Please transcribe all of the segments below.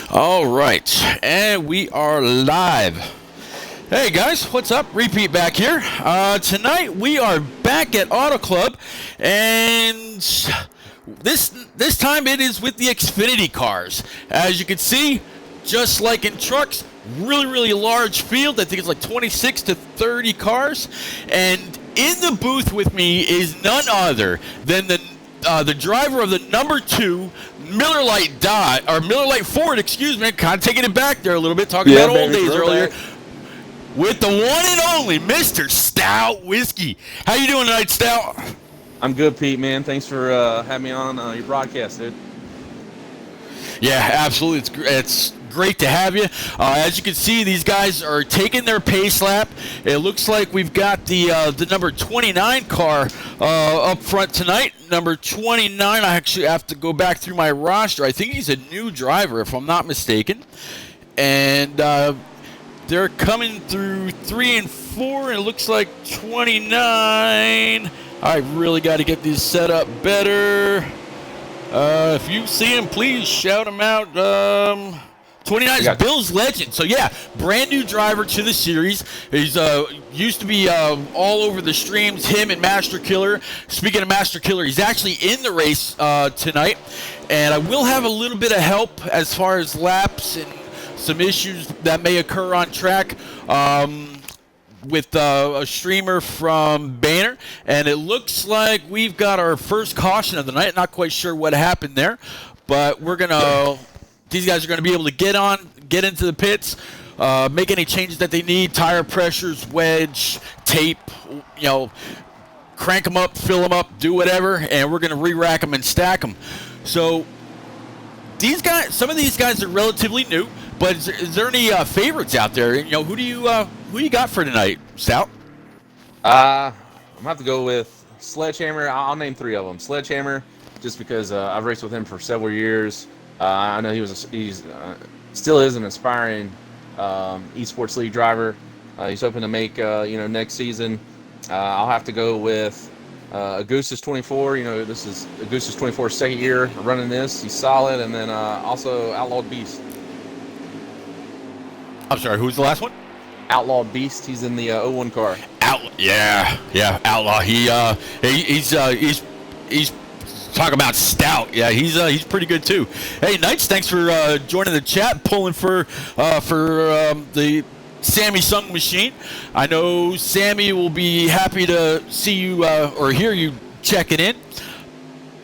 All right, and we are live. Hey guys, what's up? Repeat back here. Tonight we are back at Auto Club, and this time it is with the Xfinity cars. As you can see, just like in trucks, really large field. I think it's like 26 to 30 cars, and in the booth with me is none other than the driver of the number 2 Miller Lite Ford, excuse me, kind of taking it back there a little bit, talking about old days earlier, with the one and only Mr. Stout Whiskey. How you doing tonight, Stout? I'm good, Pete, man. Thanks for having me on your broadcast, dude. Yeah, absolutely. It's great to have you. As you can see, these guys are taking their pace lap. It looks like we've got the number 29 car up front tonight. Number 29, I actually have to go back through my roster. I think he's a new driver, if I'm not mistaken. And they're coming through 3 and 4, and it looks like 29. I really got to get these set up better. If you see him, please shout him out. 29 is Bill's Legend. So, yeah, brand new driver to the series. He's used to be all over the streams, him and Master Killer. Speaking of Master Killer, he's actually in the race tonight. And I will have a little bit of help as far as laps and some issues that may occur on track with a streamer from Banner. And it looks like we've got our first caution of the night. Not quite sure what happened there, but we're going to... These guys are going to be able to get into the pits, make any changes that they need, tire pressures, wedge, tape, crank them up, fill them up, do whatever, and we're going to re-rack them and stack them. So these guys, some of these guys are relatively new, but is there any favorites out there? Who do you got for tonight, Stout? I'm going to have to go with Sledgehammer. I'll name 3 of them. Sledgehammer, just because I've raced with him for several years. I know he's still is an aspiring esports league driver. He's hoping to make next season. I'll have to go with Augustus 24. This is Augustus 24's second year running this. He's solid, and then also Outlawed Beast. I'm sorry, who's the last one? Outlawed Beast. He's in the 01 car. Yeah, Outlaw. He's talk about Stout. Yeah, he's pretty good too. Hey, Knights, thanks for joining the chat, pulling for the Sammy Sung Machine. I know Sammy will be happy to see you or hear you checking in.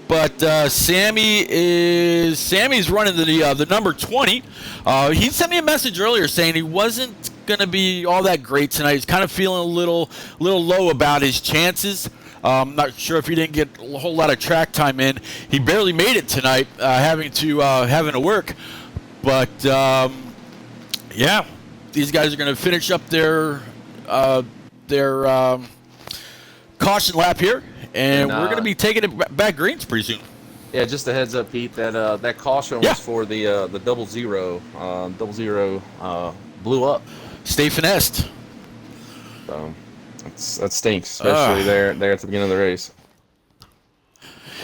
But Sammy's running the number 20. He sent me a message earlier saying he wasn't going to be all that great tonight. He's kind of feeling a little low about his chances. I'm not sure if he didn't get a whole lot of track time in. He barely made it tonight, having to work. But yeah, these guys are going to finish up their caution lap here, and we're going to be taking it back greens pretty soon. Yeah, just a heads up, Pete. That caution was for the 00. 00 blew up. Stay finessed. So. That stinks, especially there at the beginning of the race.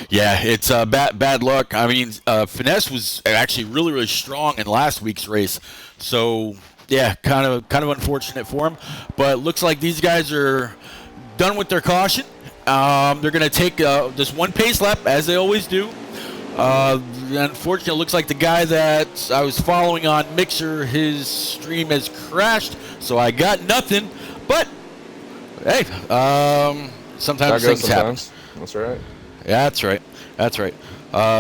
Yeah, it's bad luck. I mean, Finesse was actually really strong in last week's race, so yeah, kind of unfortunate for him. But looks like these guys are done with their caution. They're going to take this one pace lap as they always do. Unfortunately, it looks like the guy that I was following on Mixer, his stream has crashed, so I got nothing. But hey, sometimes things happen. That's right. Yeah, that's right.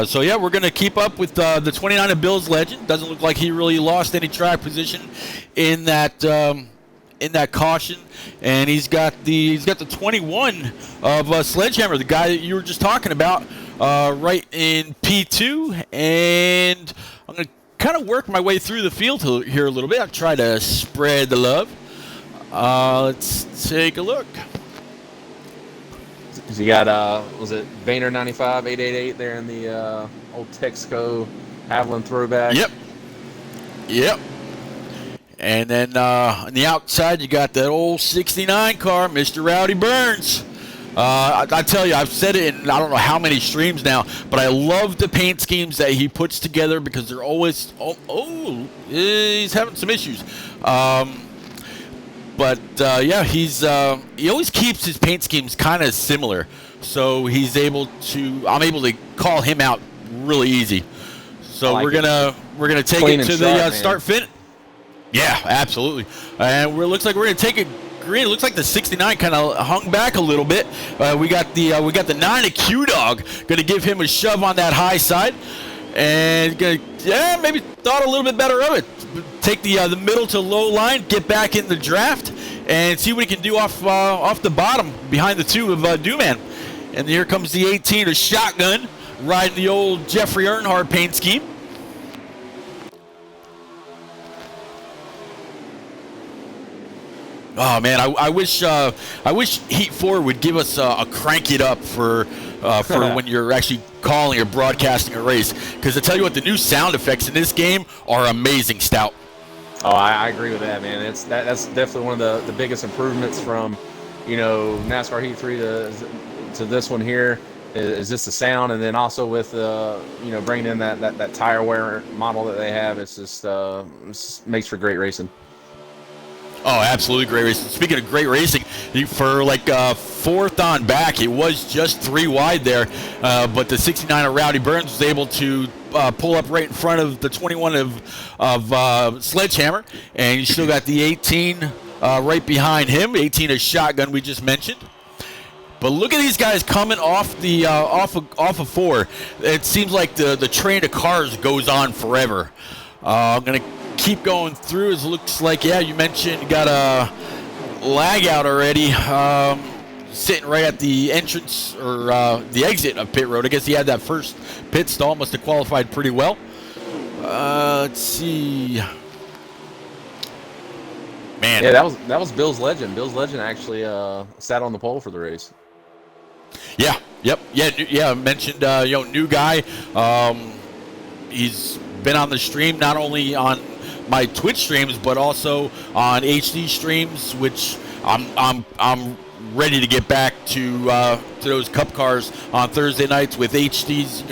So yeah, we're gonna keep up with the 29 of Bill's Legend. Doesn't look like he really lost any track position in that caution, and he's got the 21 of Sledgehammer, the guy that you were just talking about, right in P2, and I'm gonna kind of work my way through the field here a little bit. I'll try to spread the love. Let's take a look. You got, was it Vayner 95 888 there in the old Texaco Haviland throwback? Yep. And then on the outside, you got that old 69 car, Mr. Rowdy Burns. I tell you, I've said it in I don't know how many streams now, but I love the paint schemes that he puts together because they're always he's having some issues. But yeah, he always keeps his paint schemes kind of similar, so I'm able to call him out really easy. So we're gonna take Clean it to and the sharp, start fin. Yeah, absolutely. And looks like we're gonna take it green. It looks like the 69 kind of hung back a little bit. We got the 9 of Q-Dog. Gonna give him a shove on that high side, and maybe thought a little bit better of it. Take the middle to low line, get back in the draft, and see what he can do off the bottom behind the 2 of Dooman. And here comes the 18 of Shotgun, riding the old Jeffrey Earnhardt paint scheme. Oh man, I wish Heat 4 would give us a crank it up for when you're actually calling or broadcasting a race. Because I tell you what, the new sound effects in this game are amazing, Stout. Oh, I agree with that, man. That's definitely one of the biggest improvements from, NASCAR Heat 3 to this one here is just the sound, and then also with bringing in that tire wear model that they have, it's just makes for great racing. Oh, absolutely great racing. Speaking of great racing, for fourth on back, it was just 3 wide there, but the 69 of Rowdy Burns was able to pull up right in front of the 21 of Sledgehammer, and you still got the 18 right behind him, 18 of Shotgun we just mentioned. But look at these guys coming off the off of 4. It seems like the train of cars goes on forever. I'm gonna keep going through. It looks like, you mentioned you got a lag out already, sitting right at the entrance or the exit of pit road. I guess he had that first pit stall, must have qualified pretty well. Let's see. Man, yeah, that was Bill's Legend. Bill's Legend actually sat on the pole for the race. Yeah, yep, yeah. I mentioned new guy. He's been on the stream, not only on my Twitch streams, but also on HD streams, which I'm ready to get back to those Cup cars on Thursday nights with HD's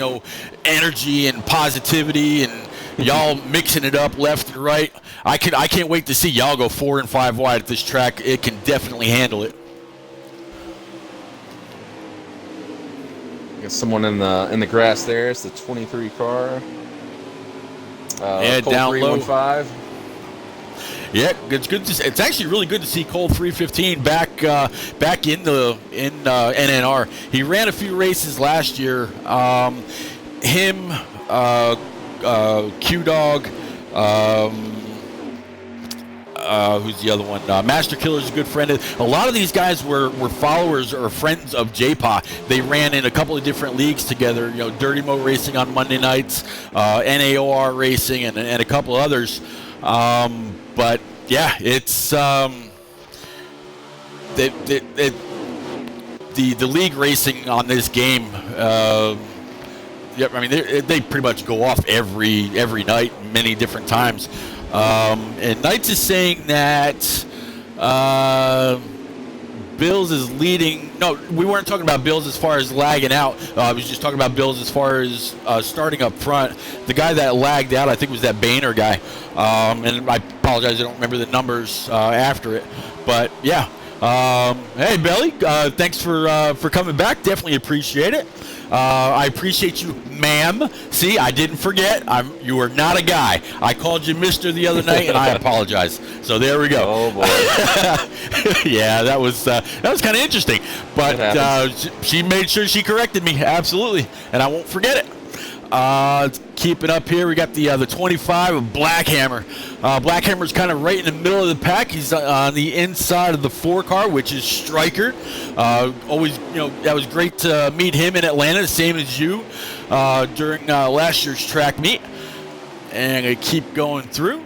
energy and positivity, and y'all mixing it up left and right. I can't wait to see y'all go 4 and 5 wide at this track. It can definitely handle it. Got someone in the grass there. It's the 23 car. Down low. 315. Yeah, it's good. It's actually really good to see Cole 315 back in NNR. He ran a few races last year. Him, Q-Dog, who's the other one? Master Killer's a good friend. A lot of these guys were followers or friends of J-Pa. They ran in a couple of different leagues together. Dirty Mo Racing on Monday nights, NAOR Racing, and a couple others. But yeah, it's the league racing on this game. They pretty much go off every night, many different times. And Knights is saying that Bills is leading. No, we weren't talking about Bills as far as lagging out. I was just talking about Bills as far as starting up front. The guy that lagged out, I think, was that Boehner guy. And I apologize, I don't remember the numbers after it. But yeah. Hey, Belly, thanks for coming back. Definitely appreciate it. I appreciate you, ma'am. See, I didn't forget. You are not a guy. I called you Mister the other night, and I apologize. So there we go. Oh boy. Yeah, that was kind of interesting. But she made sure she corrected me. Absolutely, and I won't forget it. Keep it up here. We got the 25 of Blackhammer. Blackhammer's kind of right in the middle of the pack. He's on the inside of the 4 car, which is Stryker. Always, that was great to meet him in Atlanta, same as you during last year's track meet. And I'm gonna keep going through.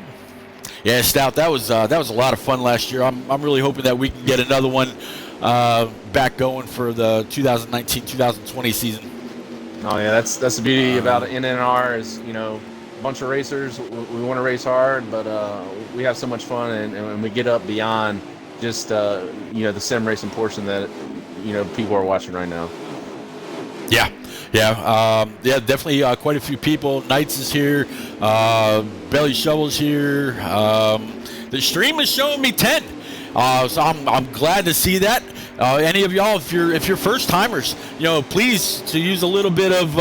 Yeah, Stout, that was a lot of fun last year. I'm really hoping that we can get another one back going for the 2019-2020 season. Oh yeah, that's the beauty about NNR is a bunch of racers. We want to race hard, but we have so much fun, and we get up beyond just the sim racing portion that people are watching right now. Yeah, definitely quite a few people. Knights is here, Belly Shovel's here. The stream is showing me 10, so I'm glad to see that. Any of y'all, if you're first timers, please to use a little bit of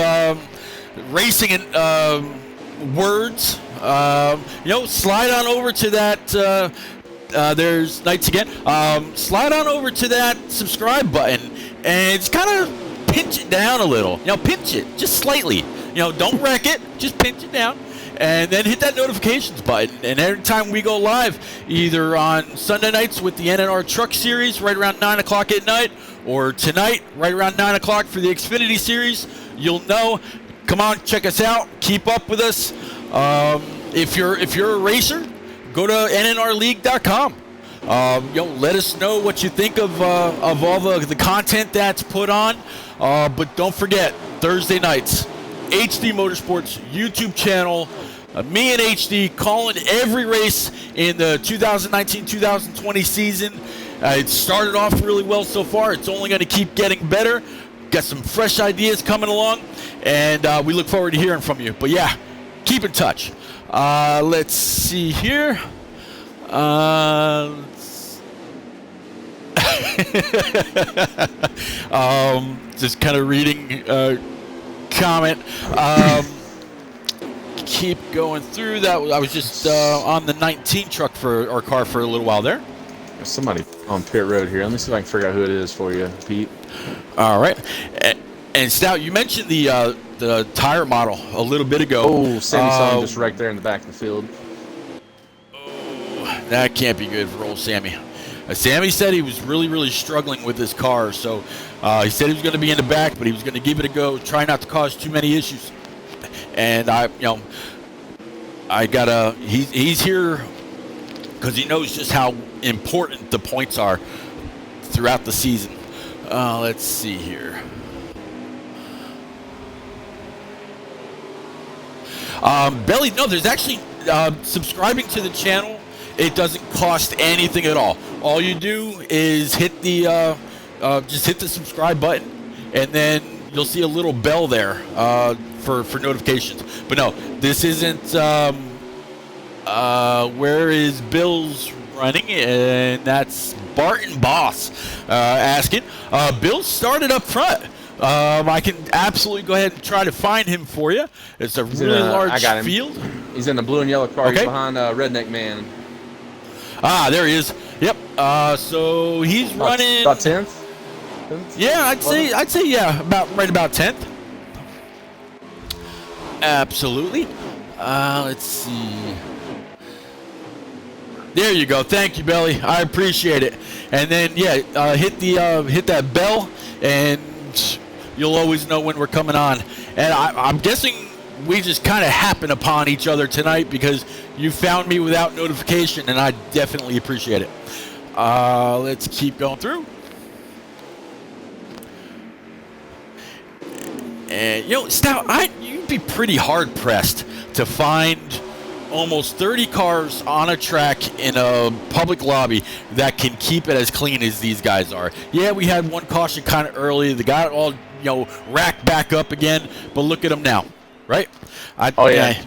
racing and words. Slide on over to that. There's Knights again. Slide on over to that subscribe button and it's kind of pinch it down a little. Pinch it just slightly. Don't wreck it. Just pinch it down, and then hit that notifications button. And every time we go live, either on Sunday nights with the NNR Truck Series right around 9 o'clock at night, or tonight right around 9 o'clock for the Xfinity Series, you'll know. Come on, check us out. Keep up with us. If you're a racer, go to nnrleague.com. Let us know what you think of all the content that's put on. But don't forget, Thursday nights, HD Motorsports YouTube channel. Me and HD calling every race in the 2019-2020 season. It started off really well so far. It's only going to keep getting better. Got some fresh ideas coming along, and we look forward to hearing from you. But yeah, keep in touch. Let's see here. Just kind of reading comment. Keep going through that. I was just on the 19 truck car for a little while there. There's somebody on pit road here. Let me see if I can figure out who it is for you, Pete. All right. And Stout, you mentioned the tire model a little bit ago. Oh, Sammy Song just right there in the back of the field. Oh, that can't be good for old Sammy. Sammy said he was really, really struggling with his car, so he said he was going to be in the back, but he was going to give it a go, try not to cause too many issues. And he's here because he knows just how important the points are throughout the season. Let's see here. Belly, no, there's actually subscribing to the channel. It doesn't cost anything at all. All you do is hit the subscribe button, and then you'll see a little bell there for notifications. But no, this isn't. Where is Bill's running? And that's Barton Boss asking. Bill started up front. I can absolutely go ahead and try to find him for you. It's a really large field. He's in the blue and yellow car. Okay. He's behind Redneck Man. There he is. Yep. So he's running about 10th. Yeah, I'd say yeah, about 10th. Absolutely. Let's see. There you go. Thank you, Belly. I appreciate it. And then hit that bell, and you'll always know when we're coming on. And I'm guessing we just kind of happen upon each other tonight because you found me without notification, and I definitely appreciate it. Let's keep going through. And Stout, you'd be pretty hard pressed to find almost 30 cars on a track in a public lobby that can keep it as clean as these guys are. Yeah, we had one caution kind of early. They got it all, racked back up again. But look at them now, right?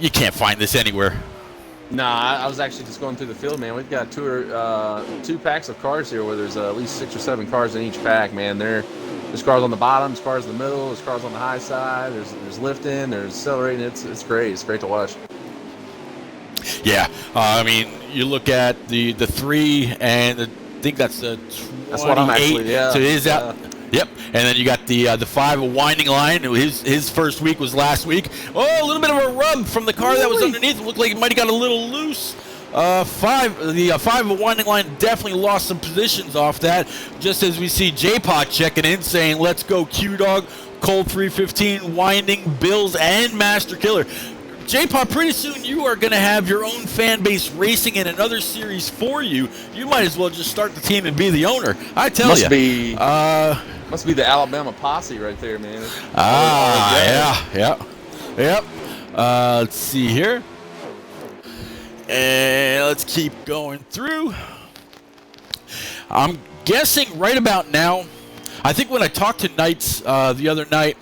You can't find this anywhere. Nah, I was actually just going through the field, man. We've got two packs of cars here where there's at least 6 or 7 cars in each pack, man. There's cars on the bottom, there's cars in the middle, there's cars on the high side, there's lifting, there's accelerating. It's great. It's great to watch. Yeah, you look at the 3, and I think that's the 28. That's what I'm actually, yeah. So it is out. Yep, and then you got the 5, a winding line. His first week was last week. Oh, a little bit of a rub from the car that was underneath. It looked like it might have got a little loose. 5, a winding line definitely lost some positions off that. Just as we see J-Pod checking in, saying, "Let's go, Q-Dog, Cold 315, Winding, Bills, and Master Killer." J-Pod, pretty soon you are going to have your own fan base racing in another series for you. You might as well just start the team and be the owner. I tell you. Must be the Alabama posse right there, man. Yep. Let's see here. And let's keep going through. I'm guessing right about now, I think when I talked to Knights the other night,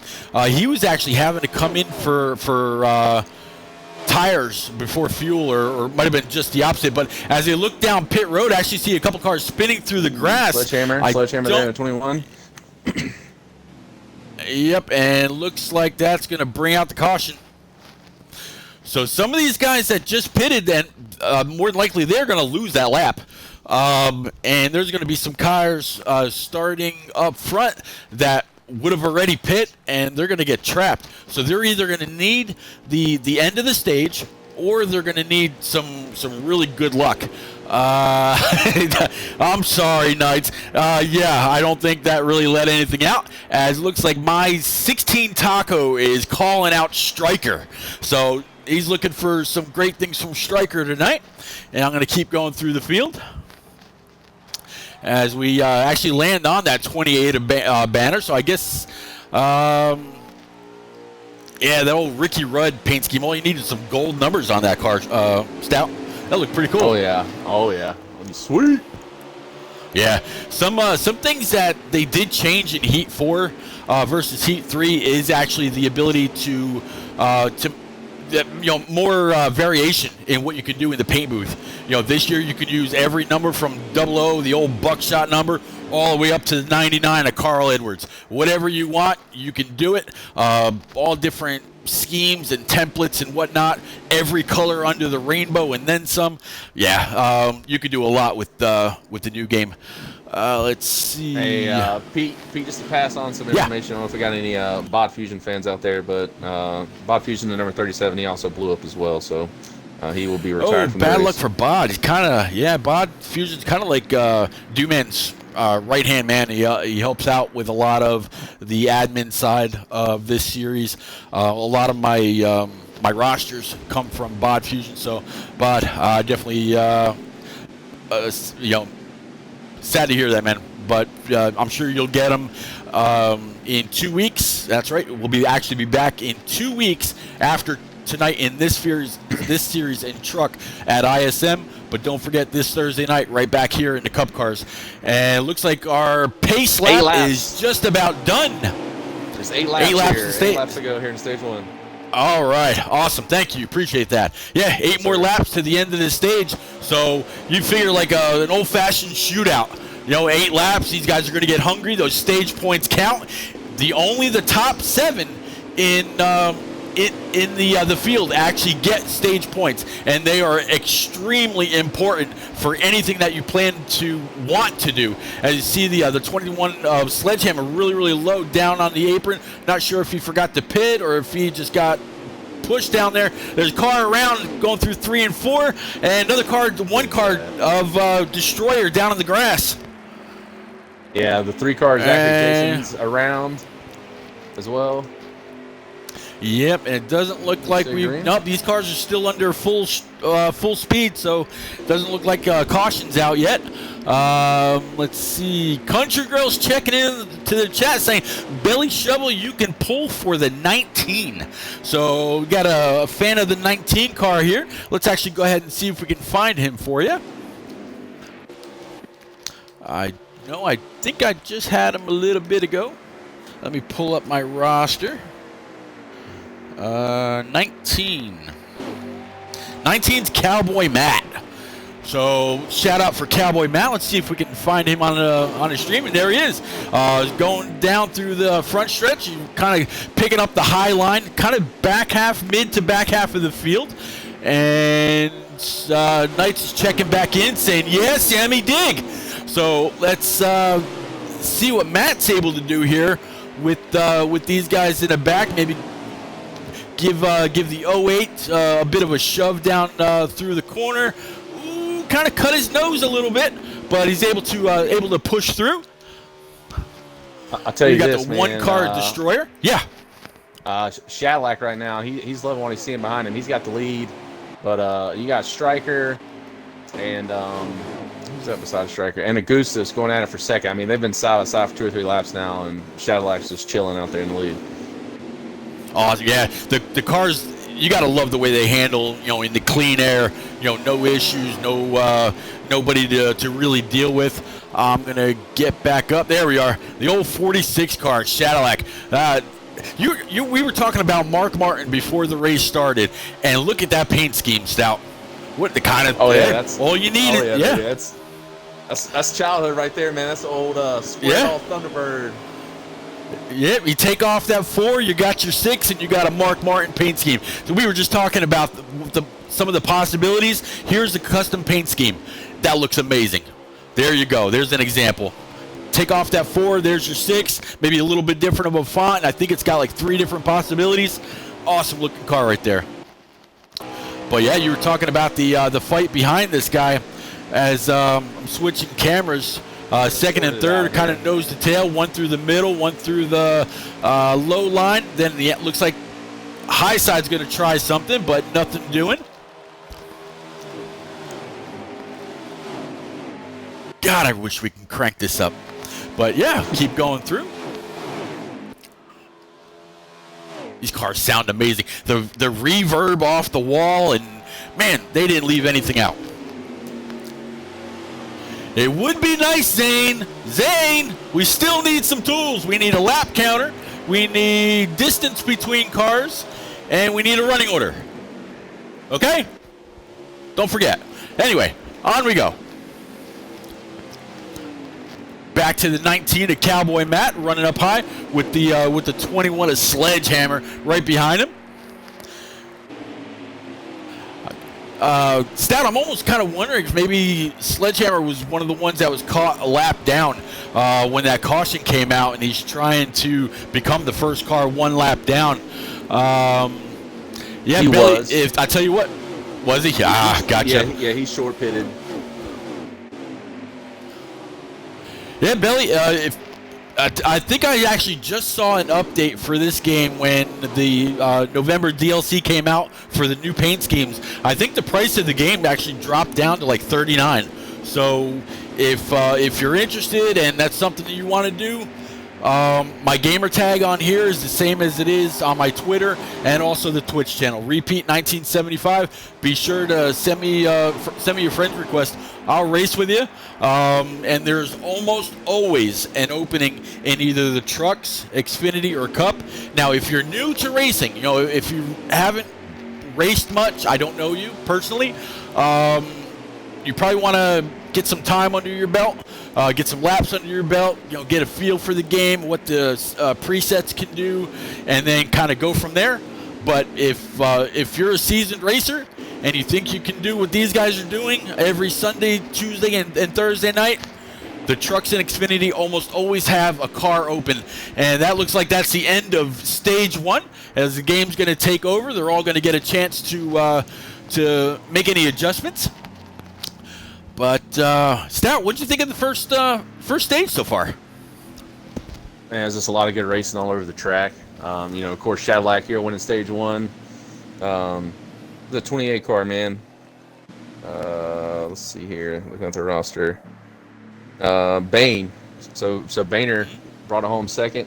he was actually having to come in for tires before fuel, or might have been just the opposite. But as they look down pit road, I actually see a couple cars spinning through the grass. Sledgehammer there at 21. Yep, and looks like that's going to bring out the caution. So some of these guys that just pitted, and more than likely they're going to lose that lap. And there's going to be some cars starting up front that would have already pit, and they're going to get trapped. So they're either going to need the end of the stage, or they're going to need some really good luck. I'm sorry, Knights. Yeah, I don't think that really let anything out, as it looks like my 16 Taco is calling out Striker. So he's looking for some great things from Striker tonight, and I'm going to keep going through the field as we actually land on that 28 banner. So I guess, yeah, that old Ricky Rudd paint scheme. All you needed some gold numbers on that car, Stout. That looked pretty cool. Oh yeah, that'd be sweet. Yeah, some things that they did change in Heat 4 versus Heat 3 is actually the ability to more variation in what you can do in the paint booth. This year you could use every number from 00, the old buckshot number, all the way up to the 99 of Carl Edwards. Whatever you want, you can do it. All different schemes and templates and whatnot. Every color under the rainbow and then some. Yeah, you could do a lot with the new game. Let's see. Hey, Pete, just to pass on some information. I don't know if we got any Bod Fusion fans out there, but Bod Fusion, the number 37, he also blew up as well, so he will be retired from the race. Bad luck for Bod. He's Bod Fusion's kind of like Duman's right-hand man. He helps out with a lot of the admin side of this series. A lot of my my rosters come from Bod Fusion, so Bod, definitely, sad to hear that, man, but I'm sure you'll get them in 2 weeks. That's right. We'll be back in 2 weeks after tonight in this series in truck at ISM. But don't forget, this Thursday night, right back here in the Cup Cars. And it looks like our pace lap is just about done. There's 8 laps here. 8 laps to go here in Stage 1. All right. Awesome. Thank you. Appreciate that. Yeah, 8 more laps to the end of this stage. So you figure like an old-fashioned shootout. 8 laps. These guys are going to get hungry. Those stage points count. The top 7 in the field actually get stage points, and they are extremely important for anything that you want to do. As you see, the 21 Sledgehammer really low down on the apron. Not sure if he forgot to pit or if he just got pushed down there. There's a car around going through 3 and 4, and one car of Destroyer down in the grass. Yeah, the 3 cars actually Jason's around as well. Yep, and it doesn't look like these cars are still under full speed, so it doesn't look like caution's out yet. Let's see. Country Girl's checking in to the chat saying, Billy Shovel, you can pull for the 19. So we got a fan of the 19 car here. Let's actually go ahead and see if we can find him for you. I think I just had him a little bit ago. Let me pull up my roster. 19's Cowboy Matt. So shout out for Cowboy Matt. Let's see if we can find him on a stream. And there he is, going down through the front stretch, kind of picking up the high line, kind of mid to back half of the field. And Knights is checking back in, saying, yes, Sammy dig. So let's see what Matt's able to do here with these guys in the back. Maybe give the 08 a bit of a shove down through the corner. Ooh, kind of cut his nose a little bit, but he's able to push through. I'll tell you got this, the one car Destroyer. Yeah. Shadlack right now, he's loving what he's seeing behind him. He's got the lead, but you got Striker and who's up beside Striker? And Augustus going at it for second. I mean, they've been side by side for 2 or 3 laps now, and Shadlack's just chilling out there in the lead. Awesome. Yeah, the cars, you got to love the way they handle, in the clean air, no issues, nobody to really deal with. I'm going to get back up. There we are. The old 46 car, Cadillac. We were talking about Mark Martin before the race started, and look at that paint scheme, Stout. What the kind of that's all you need. That's childhood right there, man. That's the old Square Hall Thunderbird. Yeah, you take off that 4, you got your 6, and you got a Mark Martin paint scheme. So we were just talking about some of the possibilities. Here's the custom paint scheme. That looks amazing. There you go. There's an example. Take off that 4, there's your 6, maybe a little bit different of a font. I think it's got like 3 different possibilities. Awesome looking car right there. But yeah, you were talking about the fight behind this guy as I'm switching cameras. Second and third, kind of nose to tail, one through the middle, one through the low line. Then it looks like high side's going to try something, but nothing doing. God, I wish we can crank this up. But yeah, keep going through. These cars sound amazing. The reverb off the wall, and man, they didn't leave anything out. It would be nice, Zane. Zane, we still need some tools. We need a lap counter. We need distance between cars. And we need a running order. Okay? Don't forget. Anyway, on we go. Back to the 19 of Cowboy Matt, running up high with the 21 of Sledgehammer right behind him. Stout, I'm almost kind of wondering if maybe Sledgehammer was one of the ones that was caught a lap down when that caution came out, and he's trying to become the first car 1 lap down. Yeah, he Billy, was. if I tell you what, was he? Gotcha. Yeah, he's short pitted. Yeah, Billy, I think I actually just saw an update for this game when the November DLC came out for the new paint schemes. I think the price of the game actually dropped down to like $39. So if you're interested and that's something that you want to do, my gamer tag on here is the same as it is on my Twitter and also the Twitch channel. Repeat 1975. Be sure to send me your friend request. I'll race with you. And there's almost always an opening in either the Trucks, Xfinity, or Cup. Now, if you're new to racing, if you haven't raced much, I don't know you personally, you probably want to get some time under your belt, get some laps under your belt, get a feel for the game, what the presets can do, and then kind of go from there. But if you're a seasoned racer and you think you can do what these guys are doing every Sunday, Tuesday, and Thursday night, the Trucks and Xfinity almost always have a car open. And that looks like that's the end of stage 1. As the game's going to take over, they're all going to get a chance to make any adjustments. But, Stout, what did you think of the first stage so far? Man, there's just a lot of good racing all over the track. Of course, Cadillac here winning stage 1. The 28 car, man. Let's see here. Looking at the roster. Bain. So Boehner brought it home second.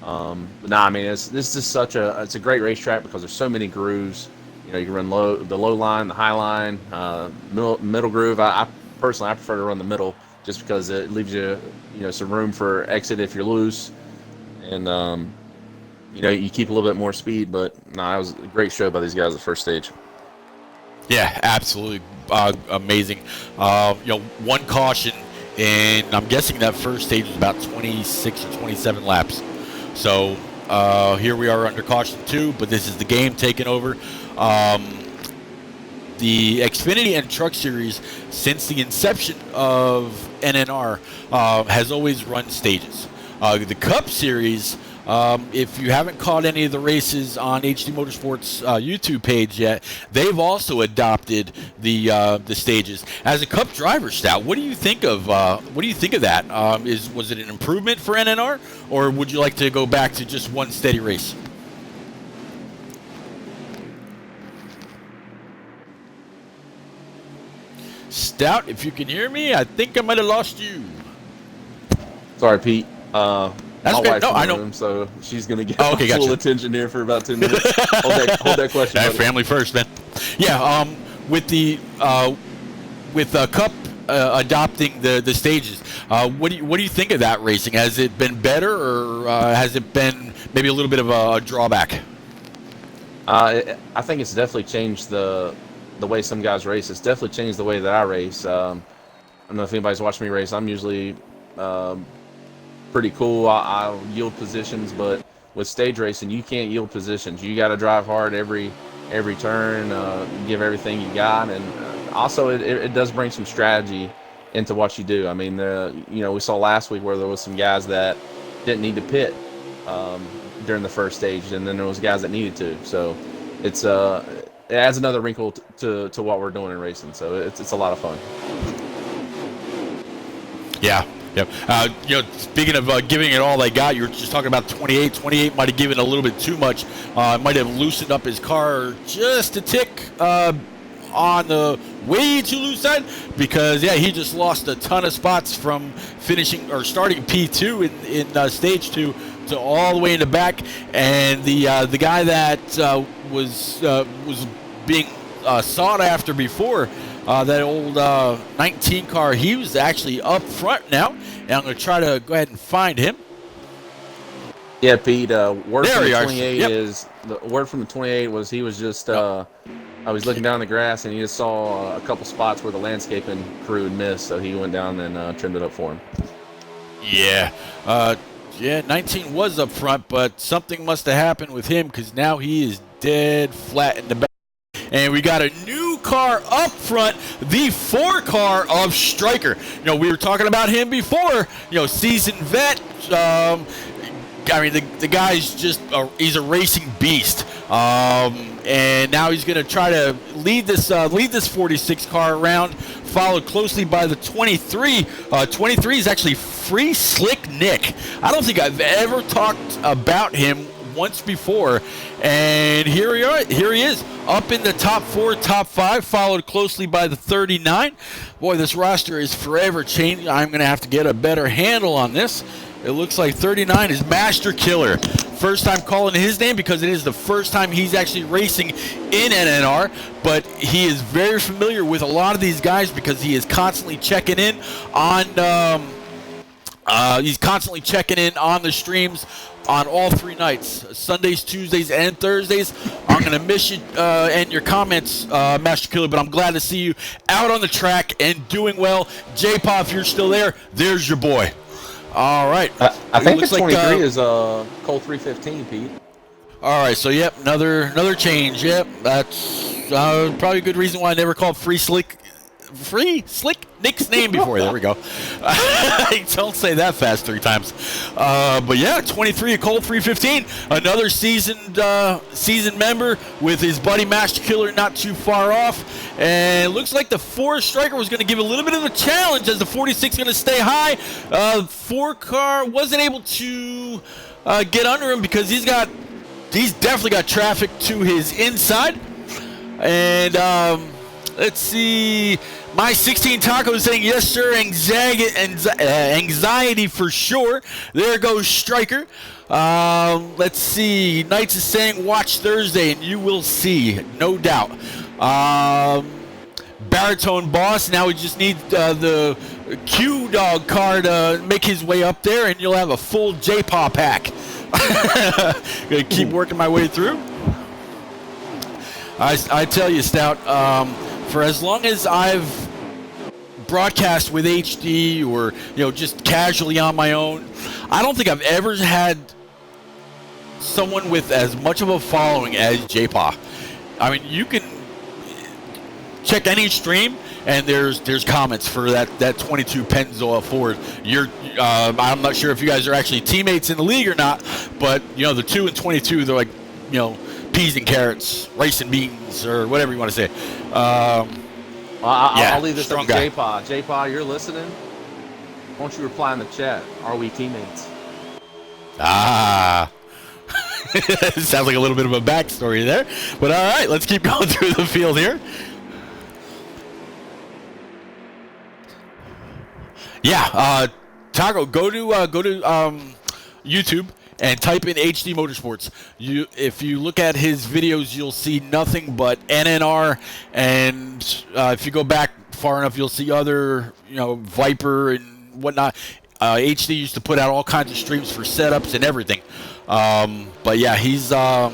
This is just it's a great racetrack because there's so many grooves. You can run the low line, the high line, middle groove. I personally prefer to run the middle just because it leaves you some room for exit if you're loose, and you keep a little bit more speed. But it was a great show by these guys at the first stage. Yeah, absolutely amazing. One caution, and I'm guessing that first stage was about 26 or 27 laps. So here we are under caution 2, but this is the game taking over. The Xfinity and Truck Series, since the inception of NNR, has always run stages. The Cup Series, if you haven't caught any of the races on HD Motorsports YouTube page yet, they've also adopted the stages. As a Cup driver, Stout, what do you think of that? Was it an improvement for NNR, or would you like to go back to just one steady race? Stout, if you can hear me, I think I might have lost you. Sorry, Pete. That's My okay. wife's No, in I the know. room, so she's gonna get Oh, okay, full gotcha. attention here for about 2 minutes. Hold that question. Yeah, Buddy. family first, man. Yeah. With the Cup adopting the stages, what do you think of that racing? Has it been better, or has it been maybe a little bit of a drawback? I think it's definitely changed the way some guys race. It's definitely changed the way that I race. I don't know if anybody's watching me race. I'm usually pretty cool. I'll yield positions, but with stage racing, you can't yield positions. You got to drive hard every turn, give everything you got, and also it does bring some strategy into what you do. I mean, we saw last week where there was some guys that didn't need to pit during the first stage, and then there was guys that needed to. So it adds another wrinkle to what we're doing in racing. So it's a lot of fun. Yeah. Yep. Speaking of giving it all they got, you were just talking about 28. 28 might have given a little bit too much. Might have loosened up his car just a tick on the way too loose side, because he just lost a ton of spots from finishing or starting P2 in stage 2 to all the way in the back, and the guy that was being sought after before. That old 19 car, he was actually up front now, and I'm going to try to go ahead and find him. Yeah, Pete. Word There from he the is. 28 Yep. is the word from the 28 was he was just I was looking down the grass and he just saw a couple spots where the landscaping crew had missed, so he went down and trimmed it up for him. Yeah. 19 was up front, but something must have happened with him, because now he is dead flat in the back. And we got a new car up front, the 4 car of Stryker. We were talking about him before, seasoned vet. The guy's he's a racing beast. And now he's going to try to lead this 46 car around, followed closely by the 23. 23 is actually Free Slick Nick. I don't think I've ever talked about him once before, and here he is, up in the top 4, top 5, followed closely by the 39. Boy, this roster is forever changing. I'm going to have to get a better handle on this. It looks like 39 is Master Killer. First time calling his name because it is the first time he's actually racing in NNR, but he is very familiar with a lot of these guys because he is constantly checking in on the streams on all 3 nights, Sundays, Tuesdays, and Thursdays. I'm going to miss you and your comments, Master Killer, but I'm glad to see you out on the track and doing well. J-Pop, if you're still there, there's your boy. All right. I think the 23 like, is Colt 315, Pete. All right, so another change. Yep, that's probably a good reason why I never called Free Slick Nick's name before. There we go. Don't say that fast 3 times. But yeah, 23 of Colt 315, another seasoned member with his buddy Master Killer not too far off. And it looks like the 4 Stryker was going to give a little bit of a challenge as the 46 going to stay high. 4 car wasn't able to get under him because he's definitely got traffic to his inside. And let's see. My 16 Taco is saying, yes, sir, anxiety for sure. There goes Stryker. Let's see. Knights is saying, watch Thursday, and you will see, no doubt. Baritone Boss, now we just need the Q-Dog car to make his way up there, and you'll have a full J-Paw pack. Gonna keep working my way through. I tell you, Stout, for as long as I've broadcast with HD or just casually on my own, I don't think I've ever had someone with as much of a following as J-Paw. I mean, you can check any stream and there's comments for that 22 Pennzoil Ford. I'm not sure if you guys are actually teammates in the league or not, but the 2 and 22, they're like peas and carrots, rice and beans, or whatever you want to say. I'll leave this up to guy. J-Paw. J-Paw, you're listening? Why don't you reply in the chat? Are we teammates? Sounds like a little bit of a backstory there. But all right, let's keep going through the field here. Yeah, Taco, go to YouTube and type in HD Motorsports. If you look at his videos, you'll see nothing but NNR, and if you go back far enough, you'll see other, Viper and whatnot. HD used to put out all kinds of streams for setups and everything. But yeah, he's our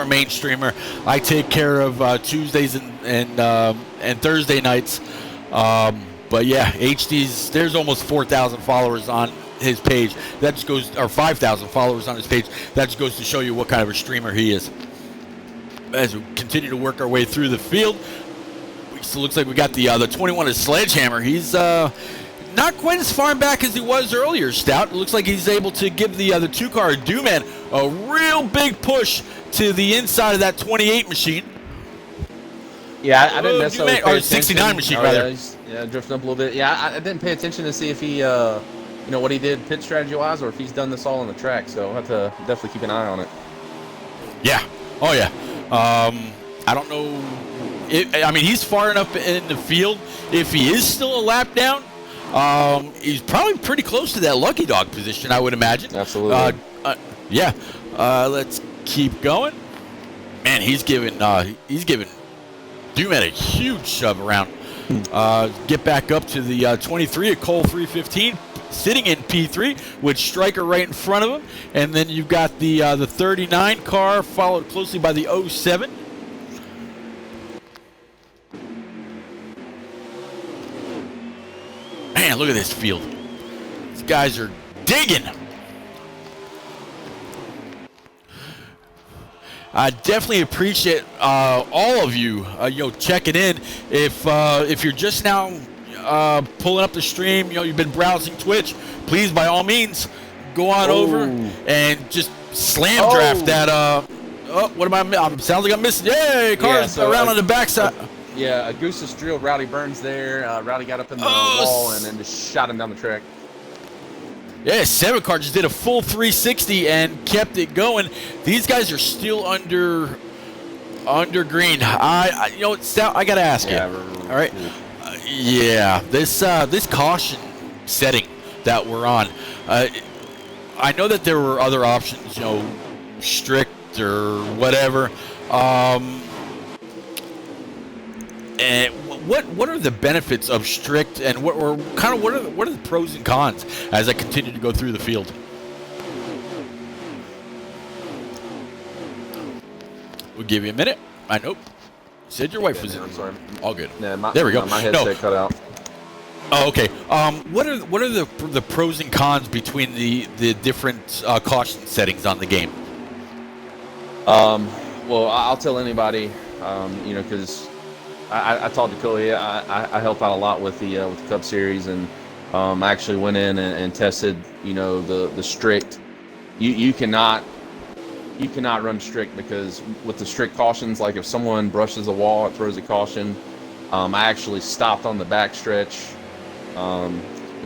main streamer. I take care of Tuesdays and Thursday nights. But yeah, there's almost 4,000 followers on his page. That just goes, or 5,000 followers on his page. That just goes to show you what kind of a streamer he is. As we continue to work our way through the field, it looks like we got the 21 of Sledgehammer. He's not quite as far back as he was earlier, Stout. It looks like he's able to give the 2-car Dooman a real big push to the inside of that 28 machine. Yeah, I didn't necessarily pay attention. 69 machine, rather. Yeah, drifting up a little bit. Yeah, I didn't pay attention to see if he, what he did pit strategy-wise, or if he's done this all on the track. So I'll have to definitely keep an eye on it. Yeah. Oh, yeah. I don't know. He's far enough in the field. If he is still a lap down, he's probably pretty close to that lucky dog position, I would imagine. Absolutely. Yeah. Let's keep going. Man, he's giving Dooman a huge shove around. Get back up to the 23 at Cole 315, sitting in P3 with Stryker right in front of him. And then you've got the 39 car followed closely by the 07. Man, look at this field. These guys are digging. I definitely appreciate all of you, checking in. If you're just now pulling up the stream, you've been browsing Twitch, please, by all means, go on over and just slam draft that. What am I? Sounds like I'm missing. Yay, cars around on the backside. Yeah, Augustus drilled Rowdy Burns there. Rowdy got up in the wall and then just shot him down the track. Yeah, 7 car just did a full 360 and kept it going. These guys are still under green. Stout, I gotta ask you. All right. This caution setting that we're on. I know that there were other options, strict or whatever. And what are the benefits of strict, and what are the pros and cons as I continue to go through the field? We'll give you a minute. Nope. Said your wife was in. I'm sorry. All good. Yeah, there we go. My headset cut out. Oh, okay. What are the pros and cons between the different caution settings on the game? Well, I'll tell anybody, because I talked to Cody. I help out a lot with the Cup Series, and I actually went in and tested, the strict. You cannot run strict, because with the strict cautions, like if someone brushes a wall, it throws a caution. I actually stopped on the back stretch, a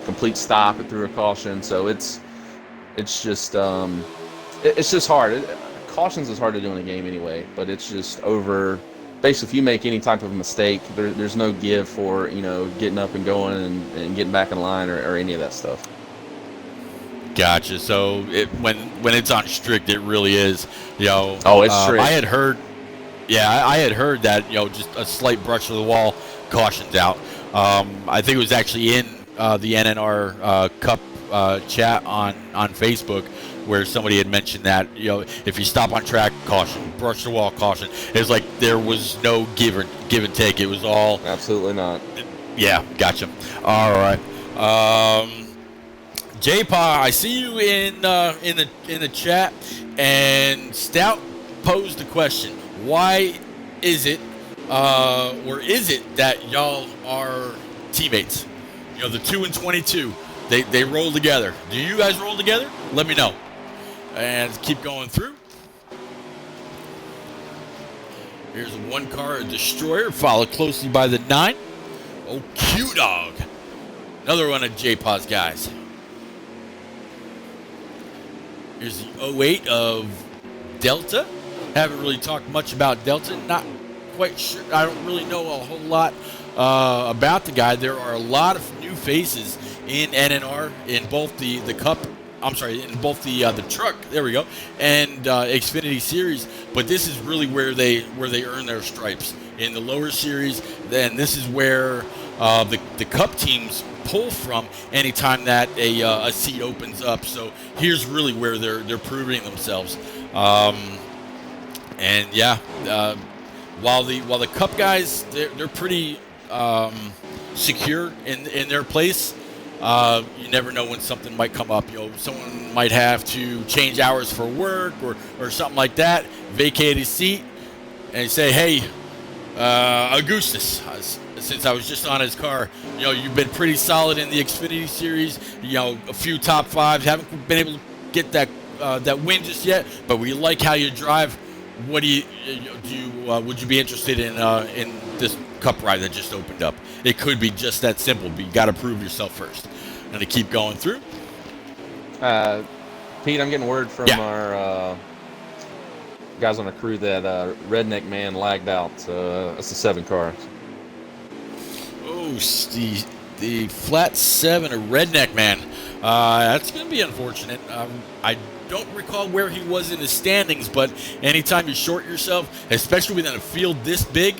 complete stop, it threw a caution. So it's just hard. Cautions is hard to do in a game anyway, but it's just over. Basically, if you make any type of mistake, there's no give for getting up and going and getting back in line or any of that stuff. Gotcha. So when it's on strict, it really is. Oh, it's strict. I had heard that just a slight brush of the wall, cautions out. I think it was actually in the NNR Cup chat on Facebook, where somebody had mentioned that if you stop on track, caution, brush the wall, caution. It was like there was no give and take. It was all absolutely not. Yeah, gotcha. All right. J-Pa, I see you in the chat, and Stout posed the question: why is it, or is it that y'all are teammates? The 2 and 22, they roll together. Do you guys roll together? Let me know. And keep going through. Here's a 1-car Destroyer, followed closely by the 9. Oh, Q-Dog. Another one of J-Pa's guys. Here's the 08 of Delta. Haven't really talked much about Delta. Not quite sure. I don't really know a whole lot about the guy. There are a lot of new faces in NNR in both the Cup I'm sorry, in both the truck, there we go, and Xfinity series. But this is really where they earn their stripes in the lower series. Then this is where the Cup teams pull from anytime that a seat opens up. So here's really where they're proving themselves. And yeah, while the Cup guys they're pretty secure in their place. You never know when something might come up. Someone might have to change hours for work or something like that. Vacate his seat and say, "Hey, Augustus, since I was just on his car, you've been pretty solid in the Xfinity series. A few top fives. Haven't been able to get that win just yet, but we like how you drive. What would you be interested in this Cup ride that just opened up?" It could be just that simple, but you got to prove yourself first. And to keep going through. Pete, I'm getting word from our guys on the crew that Redneck Man lagged out. That's the 7 car. Oh, the flat 7 of Redneck Man. That's going to be unfortunate. I don't recall where he was in the standings, but anytime you short yourself, especially within a field this big,